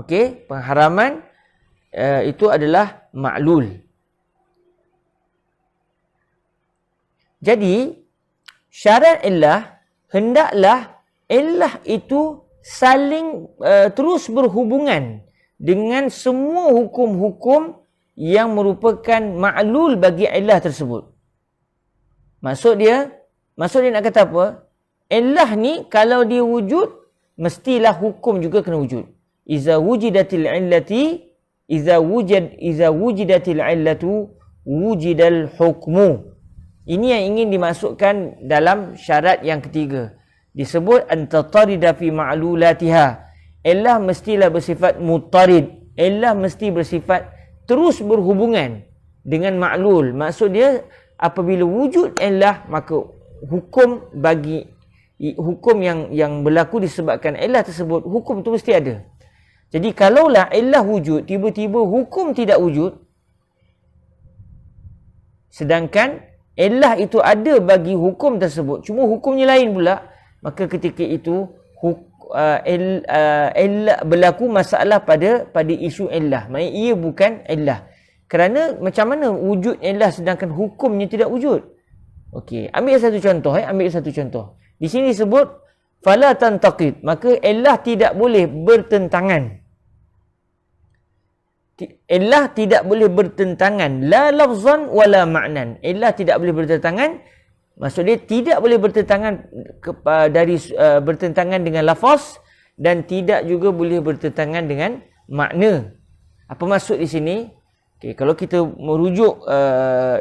Okey, pengharaman itu adalah ma'lul. Jadi syarat illah, hendaklah illah itu saling terus berhubungan dengan semua hukum-hukum yang merupakan ma'lul bagi illah tersebut. Maksud dia nak kata apa? Illah ni kalau dia wujud, mestilah hukum juga kena wujud. Iza wujidatil illatu wujidal hukmu. Ini yang ingin dimasukkan dalam syarat yang ketiga. Disebut antatarida fi ma'lulatiha. Illah mestilah bersifat mutarid. Illah mesti bersifat terus berhubungan dengan ma'lul. Maksud dia, apabila wujud illah, maka hukum yang berlaku disebabkan illah tersebut, hukum itu mesti ada. Jadi kalaulah illah wujud, tiba-tiba hukum tidak wujud, sedangkan illah itu ada bagi hukum tersebut, cuma hukumnya lain pula, maka ketika itu berlaku masalah pada isu illah. Maksudnya ia bukan illah. Kerana macam mana wujud illah sedangkan hukumnya tidak wujud? Okey, ambil satu contoh. Di sini disebut fala tantaqid, maka illah tidak boleh bertentangan. Illah tidak boleh bertentangan, la lafzan wala ma'nan. Illah tidak boleh bertentangan, maksud dia tidak boleh bertentangan bertentangan dengan lafaz dan tidak juga boleh bertentangan dengan makna. Apa maksud di sini? Okay, kalau kita merujuk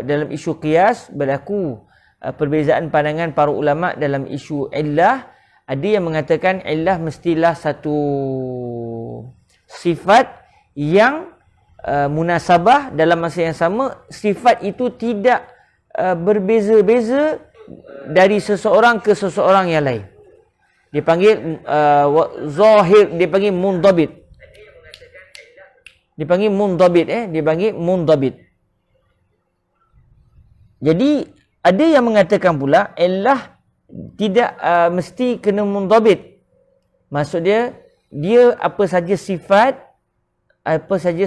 dalam isu qiyas, berlaku perbezaan pandangan para ulama dalam isu illah. Ada yang mengatakan illah mestilah satu sifat yang munasabah, dalam masa yang sama sifat itu tidak berbeza-beza dari seseorang ke seseorang yang lain. Dipanggil zahir, dipanggil mundabit. Dipanggil mundabit. Jadi ada yang mengatakan pula illah tidak mesti kena mundabit. Maksud dia apa saja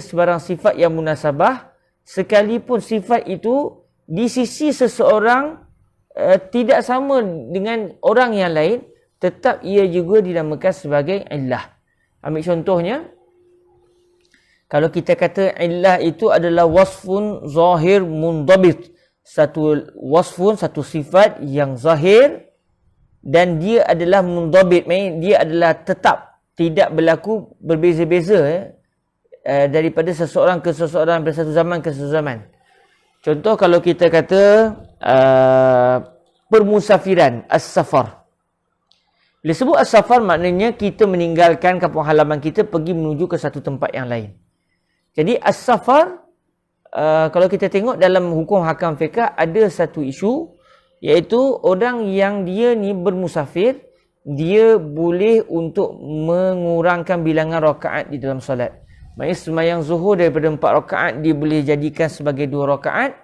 sebarang sifat yang munasabah, sekalipun sifat itu di sisi seseorang tidak sama dengan orang yang lain, tetap ia juga dinamakan sebagai illah. Ambil contohnya, kalau kita kata illah itu adalah wasfun zahir mundabit, satu sifat yang zahir dan dia adalah mundabit, maksudnya dia adalah tetap, tidak berlaku berbeza-beza daripada seseorang ke seseorang, dari satu zaman ke satu zaman. Contoh kalau kita kata permusafiran, as-safar. Bila sebut as-safar maknanya kita meninggalkan kampung halaman kita pergi menuju ke satu tempat yang lain. Jadi as-safar, kalau kita tengok dalam hukum hakam fiqh ada satu isu, iaitu orang yang dia ni bermusafir, dia boleh untuk mengurangkan bilangan rakaat di dalam solat. Maksudnya sembahyang zuhur daripada 4 rakaat dia boleh jadikan sebagai 2 rakaat.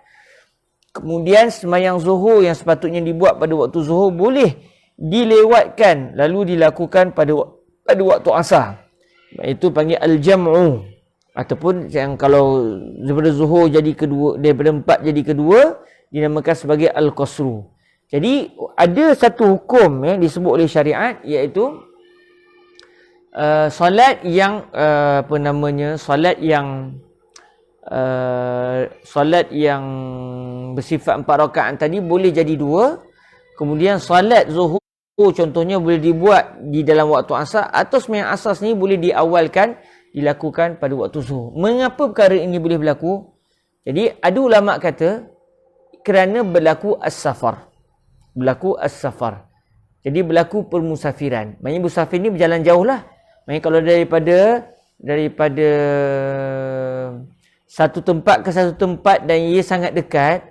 Kemudian sembahyang zuhur yang sepatutnya dibuat pada waktu zuhur boleh dilewatkan lalu dilakukan pada waktu asar. Itu panggil al-jam'u, ataupun yang kalau daripada zuhur jadi kedua, daripada 4 jadi kedua, dinamakan sebagai al-qasru. Jadi ada satu hukum yang disebut oleh syariat, iaitu solat yang solat yang bersifat 4 rakaat tadi boleh jadi 2. Kemudian solat zuhur contohnya boleh dibuat di dalam waktu asar, atau sembahyang asar ni boleh diawalkan dilakukan pada waktu zuhur. Mengapa perkara ini boleh berlaku? Jadi ada ulama kata kerana berlaku as-safar. Jadi berlaku permusafiran. Maksudnya musafir ni berjalan jauh lah. Maksudnya kalau daripada satu tempat ke satu tempat dan ia sangat dekat,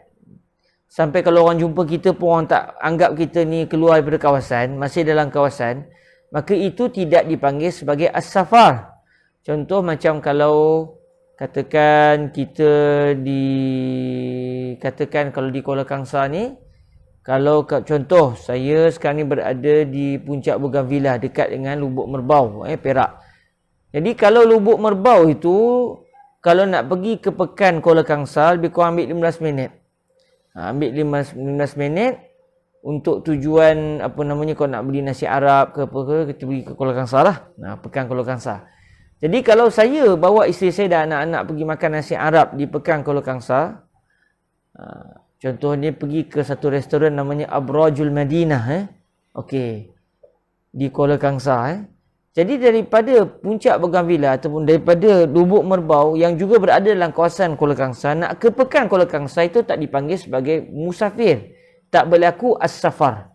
sampai kalau orang jumpa kita pun orang tak anggap kita ni keluar daripada kawasan, masih dalam kawasan, maka itu tidak dipanggil sebagai as-safar. Contoh macam kalau katakan kalau di Kuala Kangsar ni, kalau contoh saya sekarang ni berada di puncak Bougainvillea dekat dengan Lubuk Merbau, Perak. Jadi kalau Lubuk Merbau itu, kalau nak pergi ke Pekan Kuala Kangsar, lebih kurang ambil 15 minit. Ambil 15 minit untuk tujuan kalau nak beli nasi Arab ke apa ke, kita pergi ke Kuala Kangsar lah. Pekan Kuala Kangsar. Jadi kalau saya bawa isteri saya dan anak-anak pergi makan nasi Arab di Pekan Kuala Kangsar, contohnya pergi ke satu restoran namanya Abrajul Madinah, di Kuala Kangsar. Jadi daripada puncak Bougainvillea ataupun daripada Lubuk Merbau yang juga berada dalam kawasan Kuala Kangsar, nak ke Pekan Kuala Kangsar itu tak dipanggil sebagai musafir. Tak berlaku as-safar.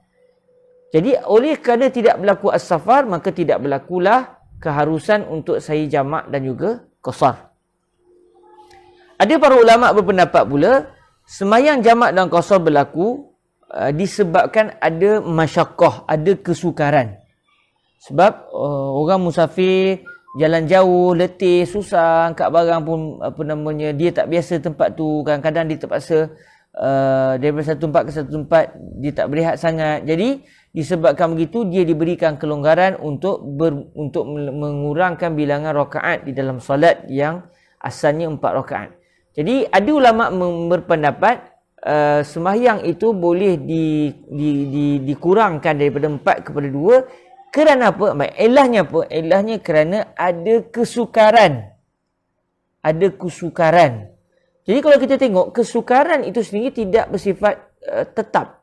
Jadi oleh kerana tidak berlaku as-safar, maka tidak berlakulah keharusan untuk sahih jamak dan juga qasar. Ada para ulama berpendapat pula, sembahyang jamak dan qasar berlaku disebabkan ada masyaqqah, ada kesukaran. Sebab orang musafir jalan jauh, letih, susah, angkat barang pun dia tak biasa tempat tu. Kadang-kadang dia terpaksa daripada satu tempat ke satu tempat, dia tak berehat sangat. Jadi disebabkan begitu, dia diberikan kelonggaran untuk mengurangkan bilangan rakaat di dalam solat yang asalnya 4 rakaat. Jadi ada ulama berpendapat sembahyang itu boleh dikurangkan daripada 4 kepada 2. Kerana apa? Ilahnya apa? Ilahnya kerana ada kesukaran. Jadi kalau kita tengok, kesukaran itu sendiri tidak bersifat tetap.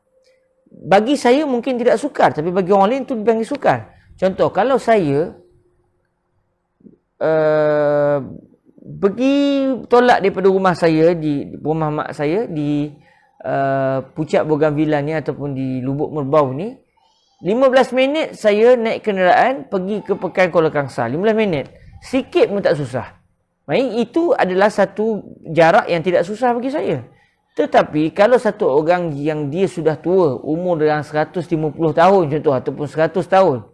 Bagi saya mungkin tidak sukar, tapi bagi orang lain itu dipanggil sukar. Contoh, kalau saya pergi tolak daripada rumah saya, di rumah mak saya di puncak Bougainvillea ni ataupun di Lubuk Merbau ni, 15 minit saya naik kenderaan pergi ke Pekan Kuala Kangsar. 15 minit. Sikit pun tak susah. Maksudnya itu adalah satu jarak yang tidak susah bagi saya. Tetapi kalau satu orang yang dia sudah tua, umur dalam 150 tahun contoh ataupun 100 tahun,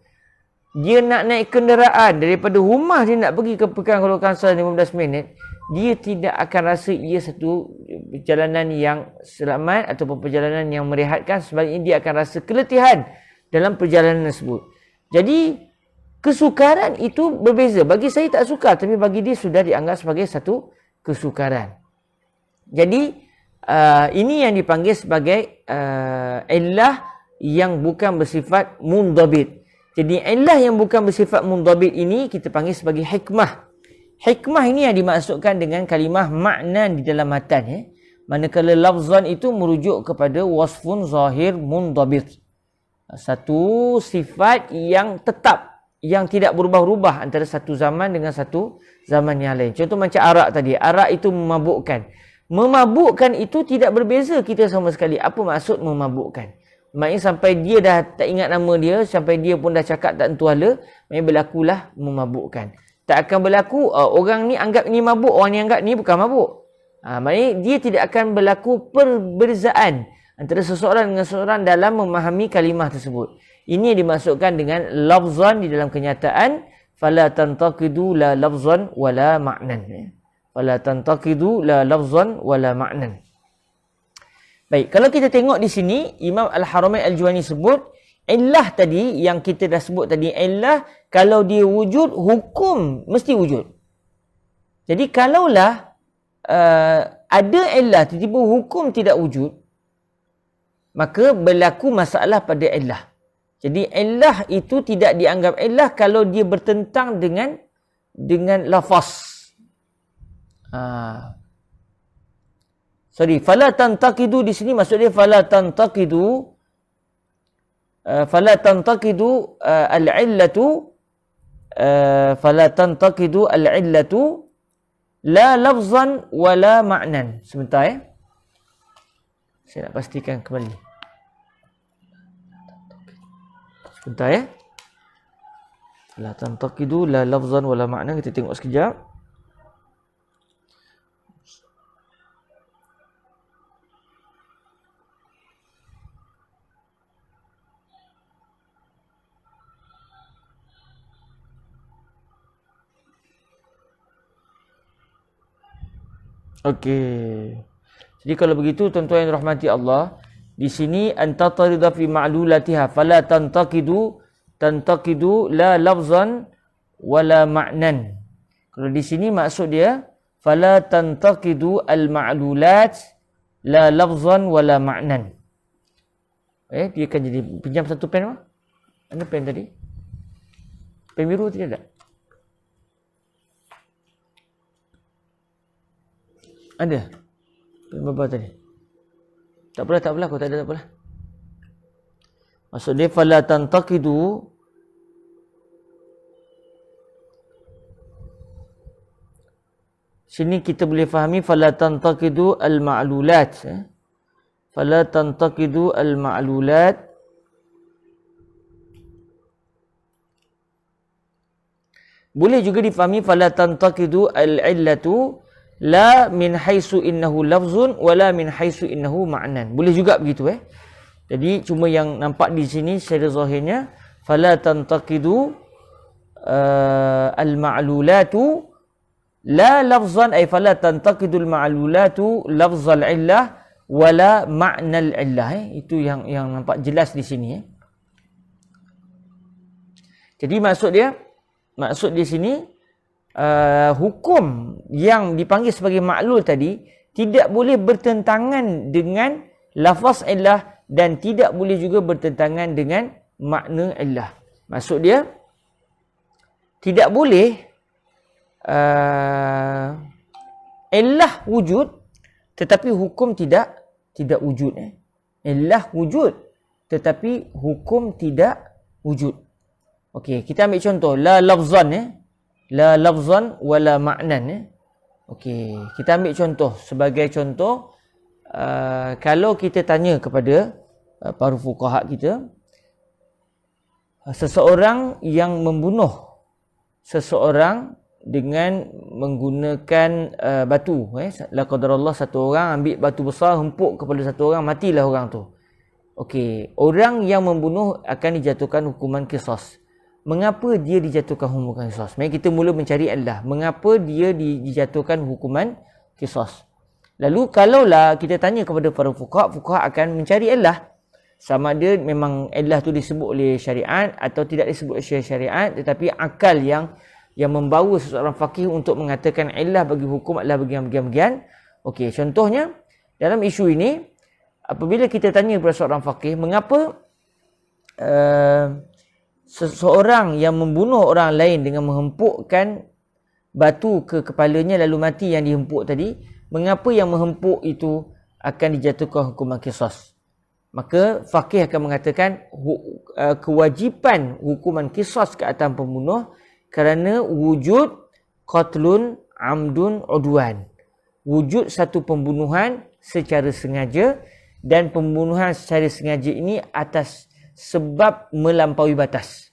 dia nak naik kenderaan daripada rumah dia nak pergi ke Pekan Kuala Kangsar 15 minit, dia tidak akan rasa ia satu perjalanan yang selamat ataupun perjalanan yang merehatkan. Sebaliknya dia akan rasa keletihan dalam perjalanan tersebut. Jadi kesukaran itu berbeza. Bagi saya tak sukar, tapi bagi dia sudah dianggap sebagai satu kesukaran. Jadi ini yang dipanggil sebagai illah yang bukan bersifat mundabit. Jadi illah yang bukan bersifat mundabit ini kita panggil sebagai hikmah. Hikmah ini yang dimaksudkan dengan kalimah makna di dalam matan. Manakala lafzan itu merujuk kepada wasfun zahir mundabit. Satu sifat yang tetap, yang tidak berubah-ubah antara satu zaman dengan satu zaman yang lain. Contoh macam arak tadi. Arak itu memabukkan. Memabukkan itu tidak berbeza kita sama sekali. Apa maksud memabukkan? Maknanya sampai dia dah tak ingat nama dia, sampai dia pun dah cakap tak tentu hala, maknanya berlakulah memabukkan. Tak akan berlaku orang ni anggap ni mabuk, orang ni anggap ni bukan mabuk. Maknanya dia tidak akan berlaku perbezaan antara seseorang dengan seseorang dalam memahami kalimah tersebut. Ini dimasukkan dengan lafzan di dalam kenyataan, fala tantaqidu la lafzan wala ma'nan. Fala tantaqidu la lafzan wala ma'nan. Baik, kalau kita tengok di sini Imam Al-Haramain Al-Juwani sebut illah tadi yang kita dah sebut tadi, illah kalau dia wujud, hukum mesti wujud. Jadi kalaulah ada illah tiba-tiba hukum tidak wujud, maka berlaku masalah pada illah. Jadi illah itu tidak dianggap illah kalau dia bertentang dengan lafaz. Fala tantaqidu di sini maksud dia fala tantaqidu al-illatu fala tantaqidu al-illatu la lafzan wala ma'nan. Sebentar ya. Saya nak pastikan kembali. Sebentar ya. La tantaqidu la lafzan wala ma'nan. Kita tengok sekejap. Okey. Jadi kalau begitu tuan-tuan yang rahmati Allah, di sini antatarida fi ma'lulatiha fala tantaqidu la lafzan wala ma'nan. Kalau di sini maksud dia fala tantaqidu al ma'lulat la lafzan wala ma'nan. Dia akan jadi pinjam satu pen apa? Mana pen tadi? Pen biru tidak ada? Ada. Pen berapa tadi? Tak apalah, kalau tak ada tak apalah. Maksud dia fala tantaqidu sini kita boleh fahami fala tantaqidu al-ma'lulat. Fala tantaqidu al-ma'lulat boleh juga difahami fala tantaqidu al-illatu la min haisu innahu lafzun wala min haisu innahu ma'nan. Boleh juga begitu Jadi cuma yang nampak di sini secara zahirnya fala tantaqidu al-ma'lulatu la lafzan ay fala tantaqidu al-ma'lulatu lafzal illah wala ma'nal illah. Itu yang nampak jelas di sini Jadi maksud di sini hukum yang dipanggil sebagai maklul tadi tidak boleh bertentangan dengan lafaz illah dan tidak boleh juga bertentangan dengan makna illah. Maksud dia tidak boleh illah wujud tetapi hukum tidak wujud. Illah wujud tetapi hukum tidak wujud. Okey, kita ambil contoh la lafzan la lafzan wala ma'nan. Okey, kita ambil contoh. Sebagai contoh, kalau kita tanya kepada para fuqaha kita, seseorang yang membunuh seseorang dengan menggunakan batu, la qadarullah, satu orang ambil batu besar hempuk kepada satu orang, matilah orang tu. Okey, orang yang membunuh akan dijatuhkan hukuman qisas. Mengapa dia dijatuhkan hukuman qisas? Mari kita mula mencari illah. Mengapa dia dijatuhkan hukuman qisas? Lalu kalaulah kita tanya kepada para fuqaha akan mencari illah. Sama ada memang illah tu disebut oleh syariat atau tidak disebut oleh syariat, tetapi akal yang membawa seseorang faqih untuk mengatakan illah bagi hukum adalah bagian-bagian. Okey, contohnya dalam isu ini, apabila kita tanya kepada seorang faqih, mengapa seseorang yang membunuh orang lain dengan menghempukkan batu ke kepalanya lalu mati yang dihempuk tadi, mengapa yang menghempuk itu akan dijatuhkan hukuman qisas? Maka faqih akan mengatakan kewajipan hukuman qisas ke atas pembunuh kerana wujud qatlun amdun udwan. Wujud satu pembunuhan secara sengaja dan pembunuhan secara sengaja ini atas sebab melampaui batas.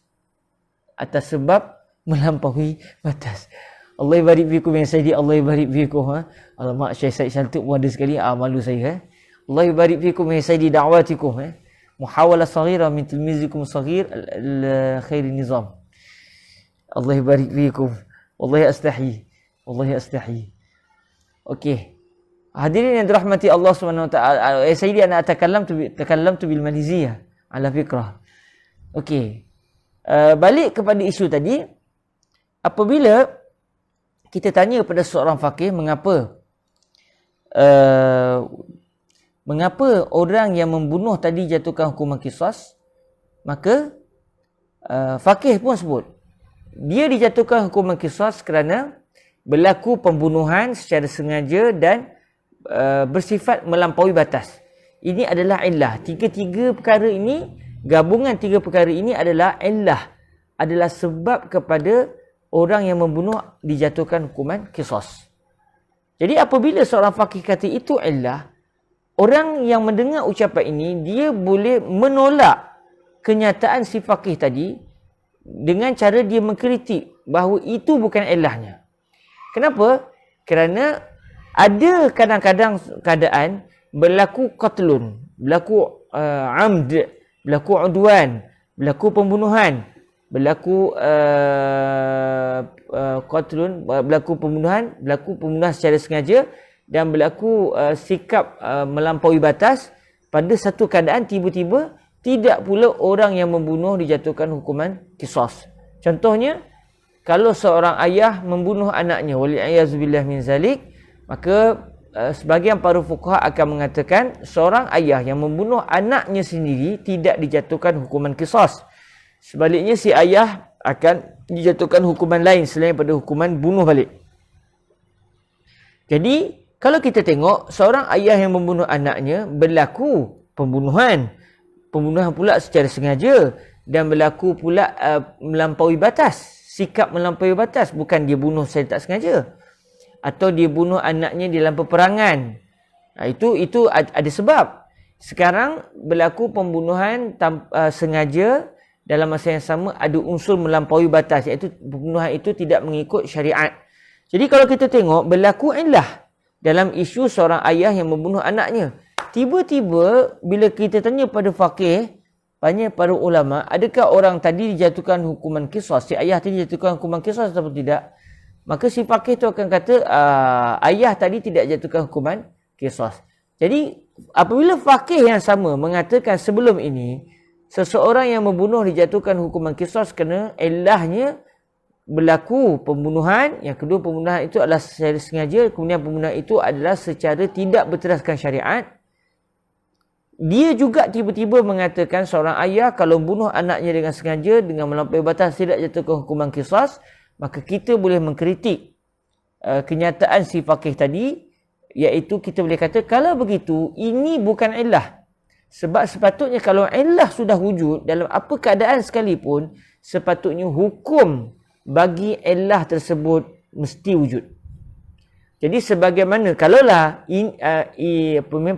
Atas sebab melampaui batas. Allah barik fikum ya Sayyidi, Allah barik fikum. Alamak, Syekh Said Shaltuk pun ada sekali. Malu saya. Allah barik fikum ya Sayyidi da'watikum. Muhawala saghira min tilmizikum saghir khairi nizam. Allah barik fikum. Wallahi astahi. Wallahi astahi. Okey. Hadirin yang dirahmati Allah Subhanahu wa taala. Sayyidi ana takallamtu bil maliziyah ala fikrah. Okey. Balik kepada isu tadi, apabila kita tanya kepada seorang faqih mengapa orang yang membunuh tadi jatuhkan hukuman qisas, maka faqih pun sebut dia dijatuhkan hukuman qisas kerana berlaku pembunuhan secara sengaja dan bersifat melampaui batas. Ini adalah illah. Tiga perkara ini, gabungan tiga perkara ini adalah illah, adalah sebab kepada orang yang membunuh dijatuhkan hukuman qisas. Jadi apabila seorang faqih kata itu illah, orang yang mendengar ucapan ini, dia boleh menolak kenyataan si faqih tadi dengan cara dia mengkritik bahawa itu bukan illahnya. Kenapa? Kerana ada kadang-kadang keadaan berlaku qatlun, berlaku amd, berlaku udwan, berlaku pembunuhan, berlaku qatlun, berlaku pembunuhan secara sengaja dan berlaku sikap melampaui batas. Pada satu keadaan tiba-tiba tidak pula orang yang membunuh dijatuhkan hukuman qisas. Contohnya, kalau seorang ayah membunuh anaknya, wali'ayazubillah min zalik, maka sebahagian para fuqaha akan mengatakan seorang ayah yang membunuh anaknya sendiri tidak dijatuhkan hukuman qisas. Sebaliknya, si ayah akan dijatuhkan hukuman lain selain pada hukuman bunuh balik. Jadi, kalau kita tengok seorang ayah yang membunuh anaknya, berlaku pembunuhan pula secara sengaja dan berlaku pula melampaui batas, sikap melampaui batas, bukan dia bunuh secara tak sengaja atau dia bunuh anaknya dalam peperangan. Itu ada sebab. Sekarang berlaku pembunuhan sengaja, dalam masa yang sama ada unsur melampaui batas, iaitu pembunuhan itu tidak mengikut syariat. Jadi kalau kita tengok, berlaku illah dalam isu seorang ayah yang membunuh anaknya. Tiba-tiba bila kita tanya pada faqih, tanya para ulama, adakah orang tadi dijatuhkan hukuman qisas, si ayah tadi dijatuhkan hukuman qisas atau tidak? Maka si faqih tu akan kata ayah tadi tidak jatuhkan hukuman qisas. Jadi apabila faqih yang sama mengatakan sebelum ini seseorang yang membunuh dijatuhkan hukuman qisas kerana illahnya berlaku pembunuhan, yang kedua pembunuhan itu adalah secara sengaja, kemudian pembunuhan itu adalah secara tidak berteraskan syariat, dia juga tiba-tiba mengatakan seorang ayah kalau bunuh anaknya dengan sengaja, dengan melampaui batas, tidak jatuhkan hukuman qisas, maka kita boleh mengkritik kenyataan si faqih tadi, iaitu kita boleh kata kalau begitu ini bukan illah. Sebab sepatutnya kalau illah sudah wujud dalam apa keadaan sekalipun, sepatutnya hukum bagi illah tersebut mesti wujud. Jadi sebagaimana kalaulah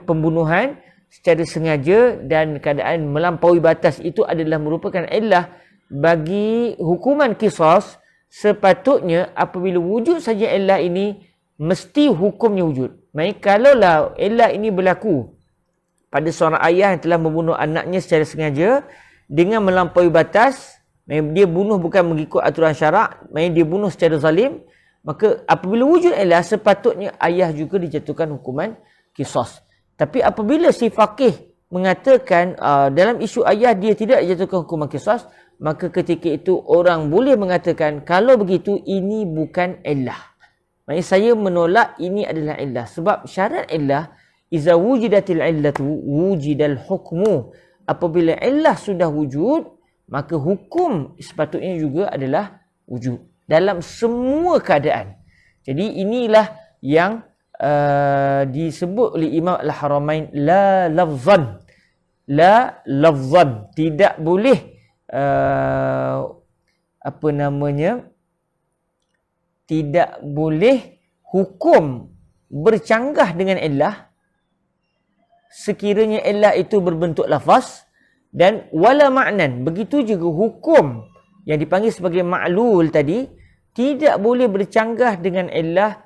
pembunuhan secara sengaja dan keadaan melampaui batas itu adalah merupakan illah bagi hukuman qisas, sepatutnya apabila wujud saja illah ini, mesti hukumnya wujud. Maksudnya kalaulah illah ini berlaku pada seorang ayah yang telah membunuh anaknya secara sengaja dengan melampaui batas, dia bunuh bukan mengikut aturan syarak, maksudnya dia bunuh secara zalim, maka apabila wujud illah, sepatutnya ayah juga dijatuhkan hukuman qisas. Tapi apabila si faqih mengatakan dalam isu ayah dia tidak dijatuhkan hukuman qisas, maka ketika itu orang boleh mengatakan kalau begitu ini bukan illah. Maksudnya saya menolak ini adalah illah. Sebab syarat illah, iza wujidatil illatu wujidal hukmu. Apabila illah sudah wujud, maka hukum sepatutnya juga adalah wujud dalam semua keadaan. Jadi inilah yang disebut oleh Imam Al-Haramain, la lafzan. La lafzan. Tidak boleh tidak boleh hukum bercanggah dengan illah sekiranya illah itu berbentuk lafaz, dan wala ma'nan. Begitu juga hukum yang dipanggil sebagai ma'lul tadi tidak boleh bercanggah dengan illah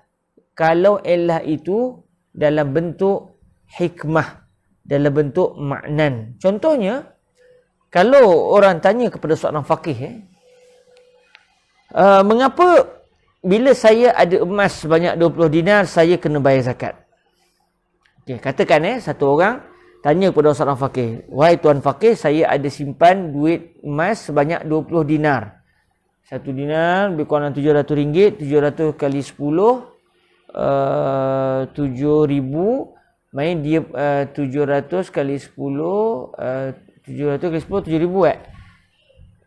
kalau illah itu dalam bentuk hikmah, dalam bentuk ma'nan. Contohnya, kalau orang tanya kepada seorang faqih, mengapa bila saya ada emas sebanyak 20 dinar, saya kena bayar zakat? Okay, katakan satu orang tanya kepada seorang faqih, wahai tuan faqih, saya ada simpan duit emas sebanyak 20 dinar. 1 dinar lebih kurang RM700, 700 kali 10, 7,000. Main dia 700 kali 10, 700 kali 10, 7,000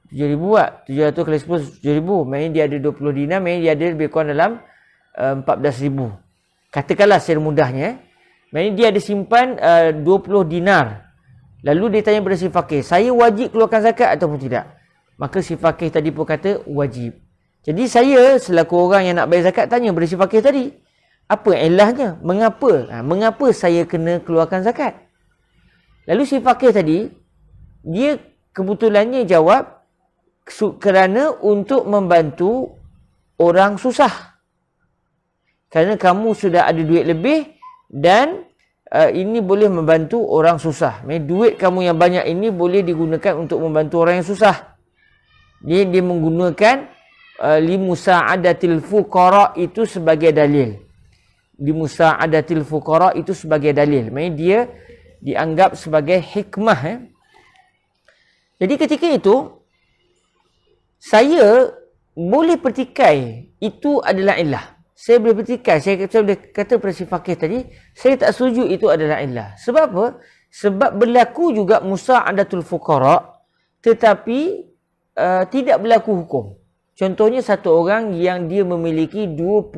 7,000 700 kali 10, 7,000. Main dia ada 20 dinar, main dia ada lebih kurang dalam 14,000. Katakanlah secara mudahnya, main dia ada simpan 20 dinar. Lalu dia tanya kepada si faqih, saya wajib keluarkan zakat ataupun tidak? Maka si faqih tadi pun kata wajib. Jadi saya selaku orang yang nak bayar zakat tanya kepada si faqih tadi, apa ilahnya? Mengapa? Mengapa saya kena keluarkan zakat? Lalu si faqih tadi, dia kebetulannya jawab, kerana untuk membantu orang susah. Kerana kamu sudah ada duit lebih dan ini boleh membantu orang susah. Duit kamu yang banyak ini boleh digunakan untuk membantu orang yang susah. Dia menggunakan limusa'adatil fuqara itu sebagai dalil. Limusa'adatil fuqara itu sebagai dalil. Maksudnya dia dianggap sebagai hikmah. Jadi ketika itu, saya boleh pertikai itu adalah illah. Saya boleh pertikai, saya boleh kata pada si faqih tadi, saya tak setuju itu adalah illah. Sebab apa? Sebab berlaku juga musa'adatul fuqara, tetapi tidak berlaku hukum. Contohnya satu orang yang dia memiliki 20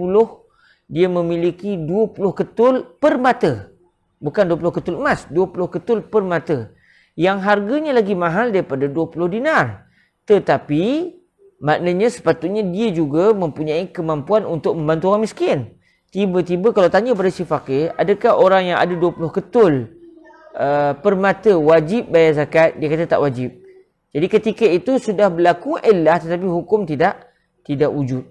ketul permata. Bukan 20 ketul emas, 20 ketul permata. Yang harganya lagi mahal daripada 20 dinar. Tetapi maknanya sepatutnya dia juga mempunyai kemampuan untuk membantu orang miskin. Tiba-tiba kalau tanya pada si faqih, adakah orang yang ada 20 ketul permata wajib bayar zakat? Dia kata tak wajib. Jadi ketika itu sudah berlaku illah, tetapi hukum tidak wujud.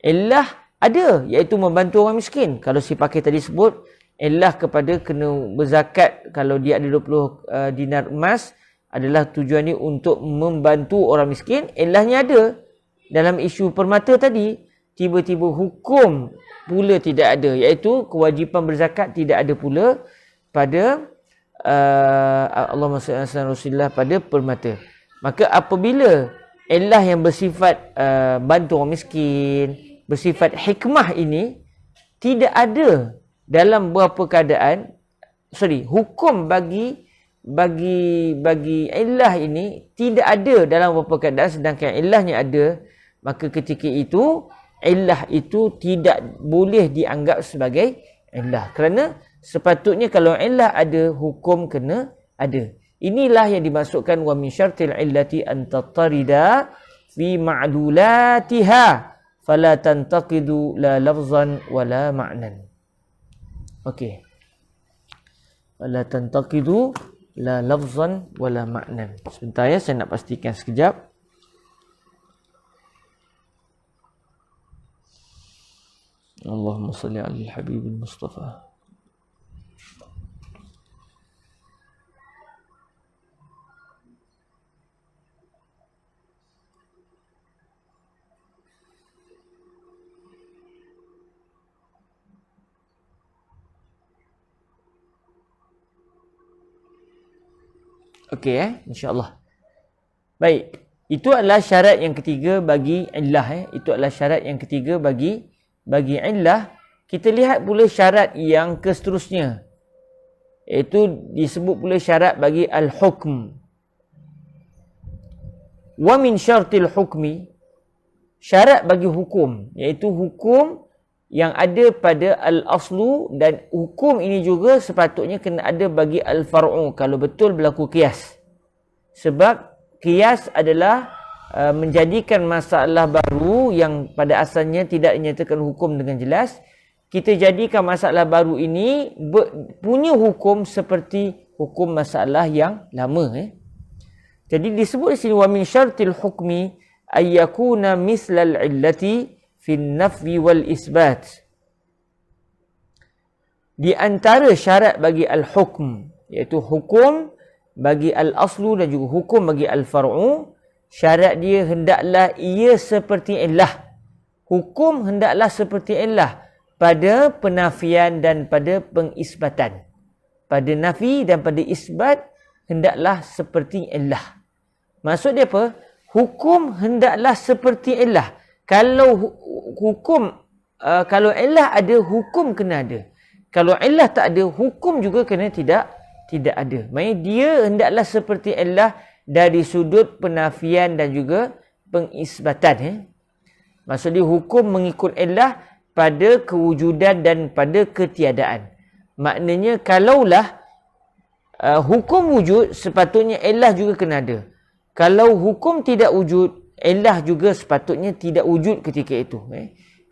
Illah ada, iaitu membantu orang miskin. Kalau si faqih tadi sebut, illah kepada kena berzakat kalau dia ada 20 dinar emas adalah tujuannya untuk membantu orang miskin. Illahnya ada. Dalam isu permata tadi, tiba-tiba hukum pula tidak ada, iaitu kewajipan berzakat tidak ada pula pada Allahumma salli ala Rasulillah, pada permata. Maka apabila illah yang bersifat bantu orang miskin, bersifat hikmah ini tidak ada dalam beberapa keadaan, hukum bagi illah ini tidak ada dalam beberapa keadaan, sedangkan illahnya ada, maka ketika itu illah itu tidak boleh dianggap sebagai illah. Kerana sepatutnya kalau illah ada, hukum kena ada. Inilah yang dimaksudkan wa min syartil illati an tatarida fi ma'lulatiha fala tantaqidu la lafzan wala ma'nan. Okey. Fala tantaqidu la lafzan wala ma'nan. Sebentar ya, saya nak pastikan sekejap. Allahumma salli ala al-habib al-Mustafa. Okey insya-Allah. Baik, itu adalah syarat yang ketiga bagi illah Itu adalah syarat yang ketiga bagi illah. Kita lihat pula syarat yang seterusnya. Iaitu disebut pula syarat bagi al-hukm. Wa min syartil hukmi, syarat bagi hukum, iaitu hukum yang ada pada al-aslu, dan hukum ini juga sepatutnya kena ada bagi al-far'u kalau betul berlaku qiyas. Sebab qiyas adalah menjadikan masalah baru yang pada asalnya tidak dinyatakan hukum dengan jelas, kita jadikan masalah baru ini punya hukum seperti hukum masalah yang lama. Jadi disebut di sini wa min syartil hukmi ay yakuna mislal illati fi an-nafyi wal isbat. Di antara syarat bagi al-hukm, iaitu hukum bagi al-aslu dan juga hukum bagi al-far'u, syarat dia hendaklah ia seperti illah. Hukum hendaklah seperti illah pada penafian dan pada pengisbatan. Pada nafi dan pada isbat hendaklah seperti illah. Maksud dia apa? Hukum hendaklah seperti illah. Kalau hukum kalau illah ada, hukum kena ada. Kalau illah tak ada, hukum juga kena tidak ada. Maksudnya dia hendaklah seperti illah dari sudut penafian dan juga pengisbatan. Maksud dia hukum mengikut illah pada kewujudan dan pada ketiadaan. Maknanya kalaulah hukum wujud, sepatutnya illah juga kena ada. Kalau hukum tidak wujud, illah juga sepatutnya tidak wujud ketika itu.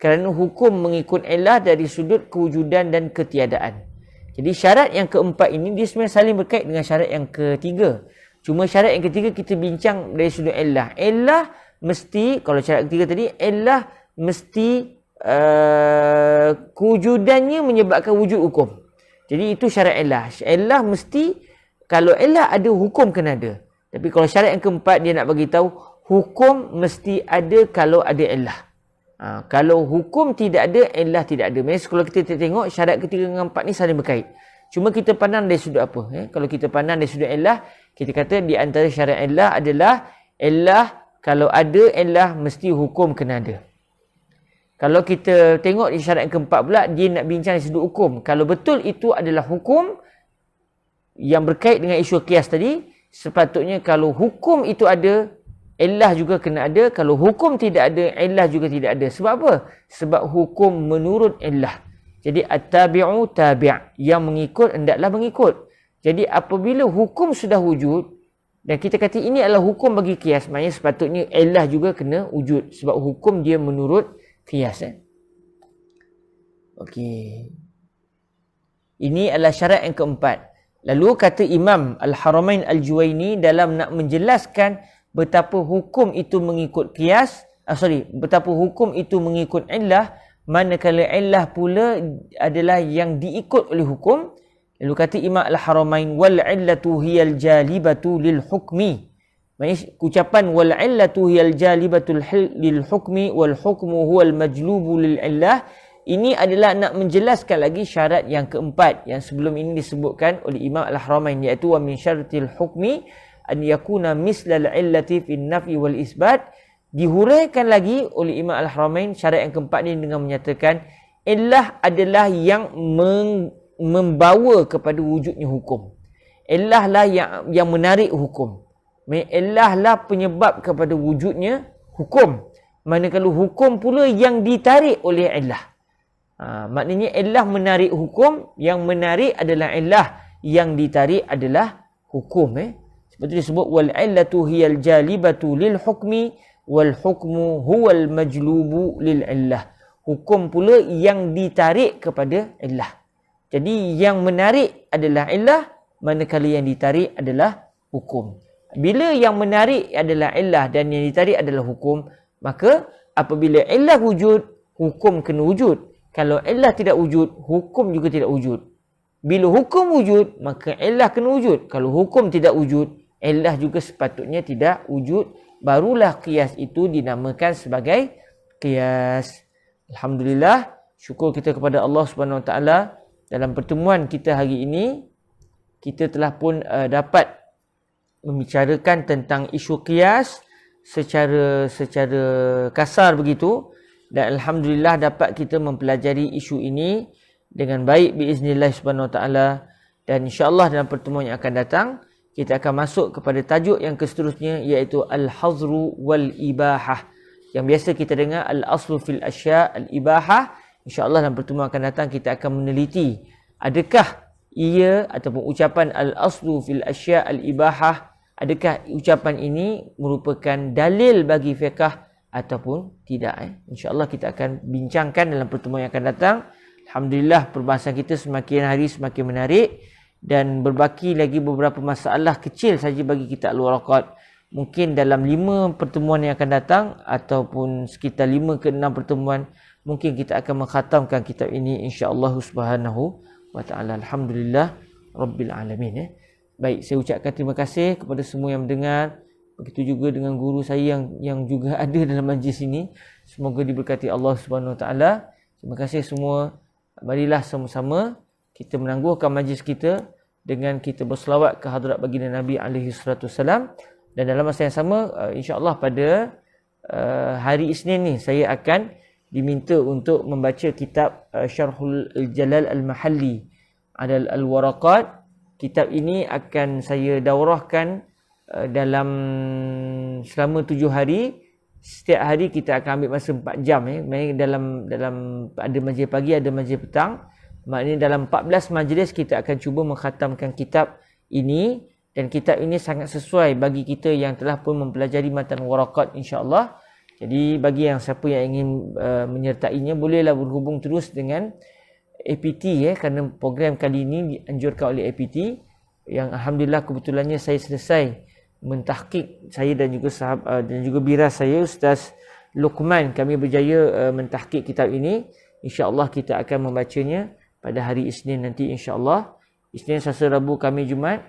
Kerana hukum mengikut illah dari sudut kewujudan dan ketiadaan. Jadi syarat yang keempat ini dia sebenarnya saling berkait dengan syarat yang ketiga. Cuma syarat yang ketiga kita bincang dari sudut illah. Illah mesti, kalau syarat ketiga tadi, illah mesti kewujudannya menyebabkan wujud hukum. Jadi itu syarat illah. Illah mesti, kalau illah ada, hukum kena ada. Tapi kalau syarat yang keempat dia nak bagi tahu hukum mesti ada kalau ada illah. Kalau hukum tidak ada, illah tidak ada. Maksudnya kalau kita tengok syarat ketiga dengan empat ni saling berkait. Cuma kita pandang dari sudut apa? Kalau kita pandang dari sudut illah, kita kata di antara syarat illah adalah illah, kalau ada illah mesti hukum kena ada. Kalau kita tengok di syarat yang keempat pula, dia nak bincang dari sudut hukum. Kalau betul itu adalah hukum yang berkait dengan isu qiyas tadi, sepatutnya kalau hukum itu ada, illah juga kena ada. Kalau hukum tidak ada, illah juga tidak ada. Sebab apa? Sebab hukum menurut illah. Jadi at-tabi'u tabi', yang mengikut hendaklah mengikut. Jadi apabila hukum sudah wujud dan kita kata ini adalah hukum bagi qiyas, maknanya sepatutnya illah juga kena wujud sebab hukum dia menurut qiyas. Okey. Ini adalah syarat yang keempat. Lalu kata Imam Al-Haramain Al-Juwaini dalam nak menjelaskan betapa hukum itu mengikut qiyas, betapa hukum itu mengikut illah, manakala illah pula adalah yang diikut oleh hukum. Lalu kata Imam Al-Haramain, wal illatu hiyal jalibatu lil hukmi. Maksudnya ucapan wal illatu hiyal jalibatu lil hukmi wal hukmu huwal majlubu lil illah, ini adalah nak menjelaskan lagi syarat yang keempat yang sebelum ini disebutkan oleh Imam Al-Haramain, iaitu wa min syaratil hukmi an yakuna mislal illati fi nafi wal isbat. Dihuraikan lagi oleh Imam Al-Haramain syarat yang keempat ini dengan menyatakan illah adalah yang membawa kepada wujudnya hukum. Illah lah yang menarik hukum. Illah lah penyebab kepada wujudnya hukum. Manakala hukum pula yang ditarik oleh illah. Maknanya illah menarik hukum, yang menarik adalah illah, yang ditarik adalah hukum. Sebab itu disebut wal illatu hiyal jalibatu lil hukmi wal hukmu huwal majlubu lil illah. Hukum pula yang ditarik kepada illah. Jadi yang menarik adalah illah, manakala yang ditarik adalah hukum. Bila yang menarik adalah illah dan yang ditarik adalah hukum, maka apabila illah wujud, hukum kena wujud. Kalau illah tidak wujud, hukum juga tidak wujud. Bila hukum wujud, maka illah kena wujud. Kalau hukum tidak wujud, illah juga sepatutnya tidak wujud. Barulah qiyas itu dinamakan sebagai qiyas. Alhamdulillah, syukur kita kepada Allah Subhanahu Wa Taala. Dalam pertemuan kita hari ini, kita telah pun dapat membicarakan tentang isu qiyas secara kasar begitu, dan alhamdulillah dapat kita mempelajari isu ini dengan baik biiznillah Subhanahu Wa Taala. Dan insya-Allah dalam pertemuan yang akan datang kita akan masuk kepada tajuk yang seterusnya, iaitu al-hazru wal ibahah, yang biasa kita dengar al-aslu fil asya' al-ibahah. InsyaAllah dalam pertemuan akan datang kita akan meneliti adakah ia ataupun ucapan al-aslu fil asya' al-ibahah, adakah ucapan ini merupakan dalil bagi fiqh ataupun tidak. InsyaAllah kita akan bincangkan dalam pertemuan yang akan datang. Alhamdulillah perbahasan kita semakin hari semakin menarik dan berbaki lagi beberapa masalah kecil saja bagi kita Al-Waraqat. Mungkin dalam 5 pertemuan yang akan datang ataupun sekitar 5 ke 6 pertemuan mungkin kita akan mengkhatamkan kitab ini insya-Allah Subhanahu wa taala. Alhamdulillah rabbil alamin. Baik, saya ucapkan terima kasih kepada semua yang mendengar. Begitu juga dengan guru saya yang juga ada dalam majlis ini. Semoga diberkati Allah Subhanahu wa taala. Terima kasih semua. Marilah sama-sama kita menangguhkan majlis kita dengan kita berselawat ke hadrat baginda Nabi alaihi salatu wasalam. Dan dalam masa yang sama insya-Allah pada hari Isnin ni saya akan diminta untuk membaca kitab Syarhul Jalal Al-Mahalli Adal Al-Waraqat. Kitab ini akan saya daurahkan dalam selama 7 hari. Setiap hari kita akan ambil masa 4 jam. Dalam ada majlis pagi, ada majlis petang. Maknanya dalam 14 majlis kita akan cuba mengkhatamkan kitab ini. Dan kitab ini sangat sesuai bagi kita yang telah pun mempelajari matan waraqat insya-Allah. Jadi bagi yang siapa yang ingin menyertainya, bolehlah berhubung terus dengan APT kerana program kali ini dianjurkan oleh APT yang alhamdulillah kebetulannya saya selesai mentahqiq, saya dan juga dan juga biras saya Ustaz Luqman, kami berjaya mentahqiq kitab ini. Insya-Allah kita akan membacanya pada hari Isnin nanti insya-Allah. Isnin, Selasa, Rabu, Khamis, Jumaat.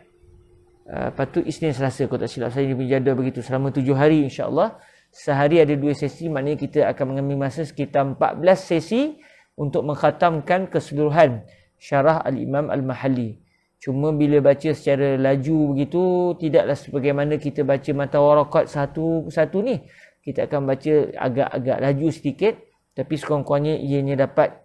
Patut Isnin, Selasa kalau tak silap saya berjadual begitu selama 7 hari insya-Allah. Sehari ada 2 sesi, maknanya kita akan mengambil masa sekitar 14 sesi untuk mengkhatamkan keseluruhan syarah Al-Imam Al-Mahalli. Cuma bila baca secara laju begitu, tidaklah sebagaimana kita baca matan waraqat satu persatu ni. Kita akan baca agak-agak laju sedikit, tapi sekurang-kurangnya ianya dapat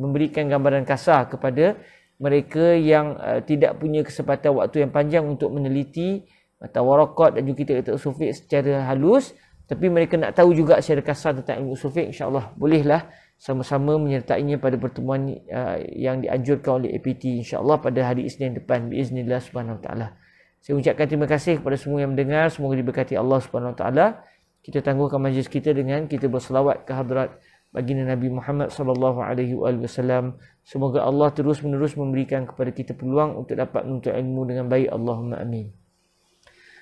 memberikan gambaran kasar kepada mereka yang tidak punya kesempatan waktu yang panjang untuk meneliti matan waraqat dan juga kitab usul fiqh secara halus, tapi mereka nak tahu juga secara kasar tentang ilmu usul fiqh, insya-Allah bolehlah sama-sama menyertainya pada pertemuan yang dianjurkan oleh APT insya-Allah pada hari Isnin depan biiznillah subhanahu wa taala. Saya ucapkan terima kasih kepada semua yang mendengar, semoga diberkati Allah Subhanahu wa taala. Kita tangguhkan majlis kita dengan kita berselawat ke hadrat baginda Nabi Muhammad sallallahu alaihi wasallam. Semoga Allah terus-menerus memberikan kepada kita peluang untuk dapat menuntut ilmu dengan baik. Allahumma amin.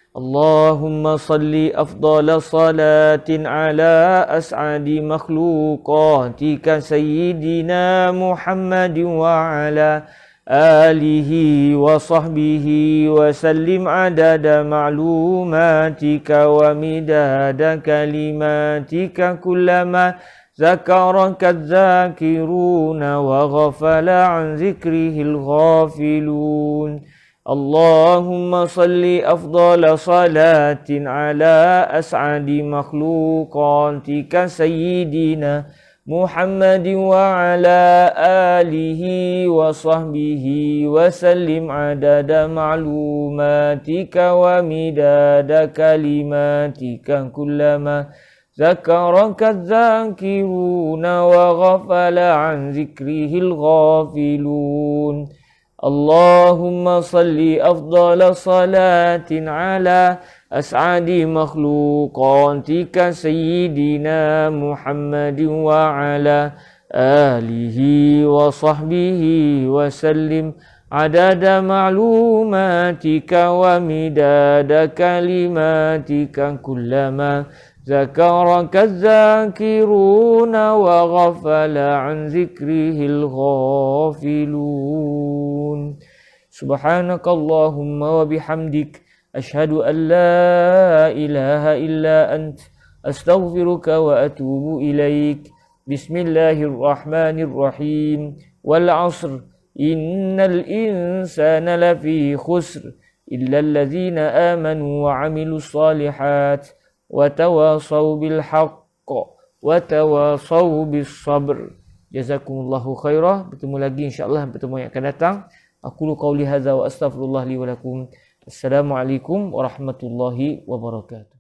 Allahumma salli afdala salatin ala as'adi makhluqatika sayyidina Muhammadin wa ala alihi wa sahbihi wa sallim adada ma'lumatika wa midada kalimatika kullama zakaraka dzakiruna wa ghafala an zikrihil ghafilun. Allahumma salli afdala salatin ala as'adi makhluqatika sayyidina Muhammadin wa ala alihi wa sahbihi wa sallim adada ma'lumatika wa midada kalimatika kullama zakaraka dzakiruna wa ghafala an zikrihil ghafilun. Allahumma salli afdala salatin ala as'adi makhluqatika sayyidina Muhammadin wa ala alihi wa sahbihi wa sallim adada ma'lumatika wa midada kalimatika kullama zakaraka dzakiruna wa ghafala an zikrihil ghafilun. Subhanakallahumma wa bihamdik ashhadu an la ilaha illa ant astaghfiruka wa atubu ilaik. Bismillahirrahmanirrahim. Wal 'asr innal insana lafi khusr illa allazina amanu wa 'amilus solihat wa tawasaw bil haqq wa tawasaw bis sabr. Jazakumullahu khairah. Bertemu lagi insya-Allah pertemuan yang akan datang. Aqulu qauli hadza wa astaghfirullah li wa lakum. Assalamualaikum warahmatullahi wabarakatuh.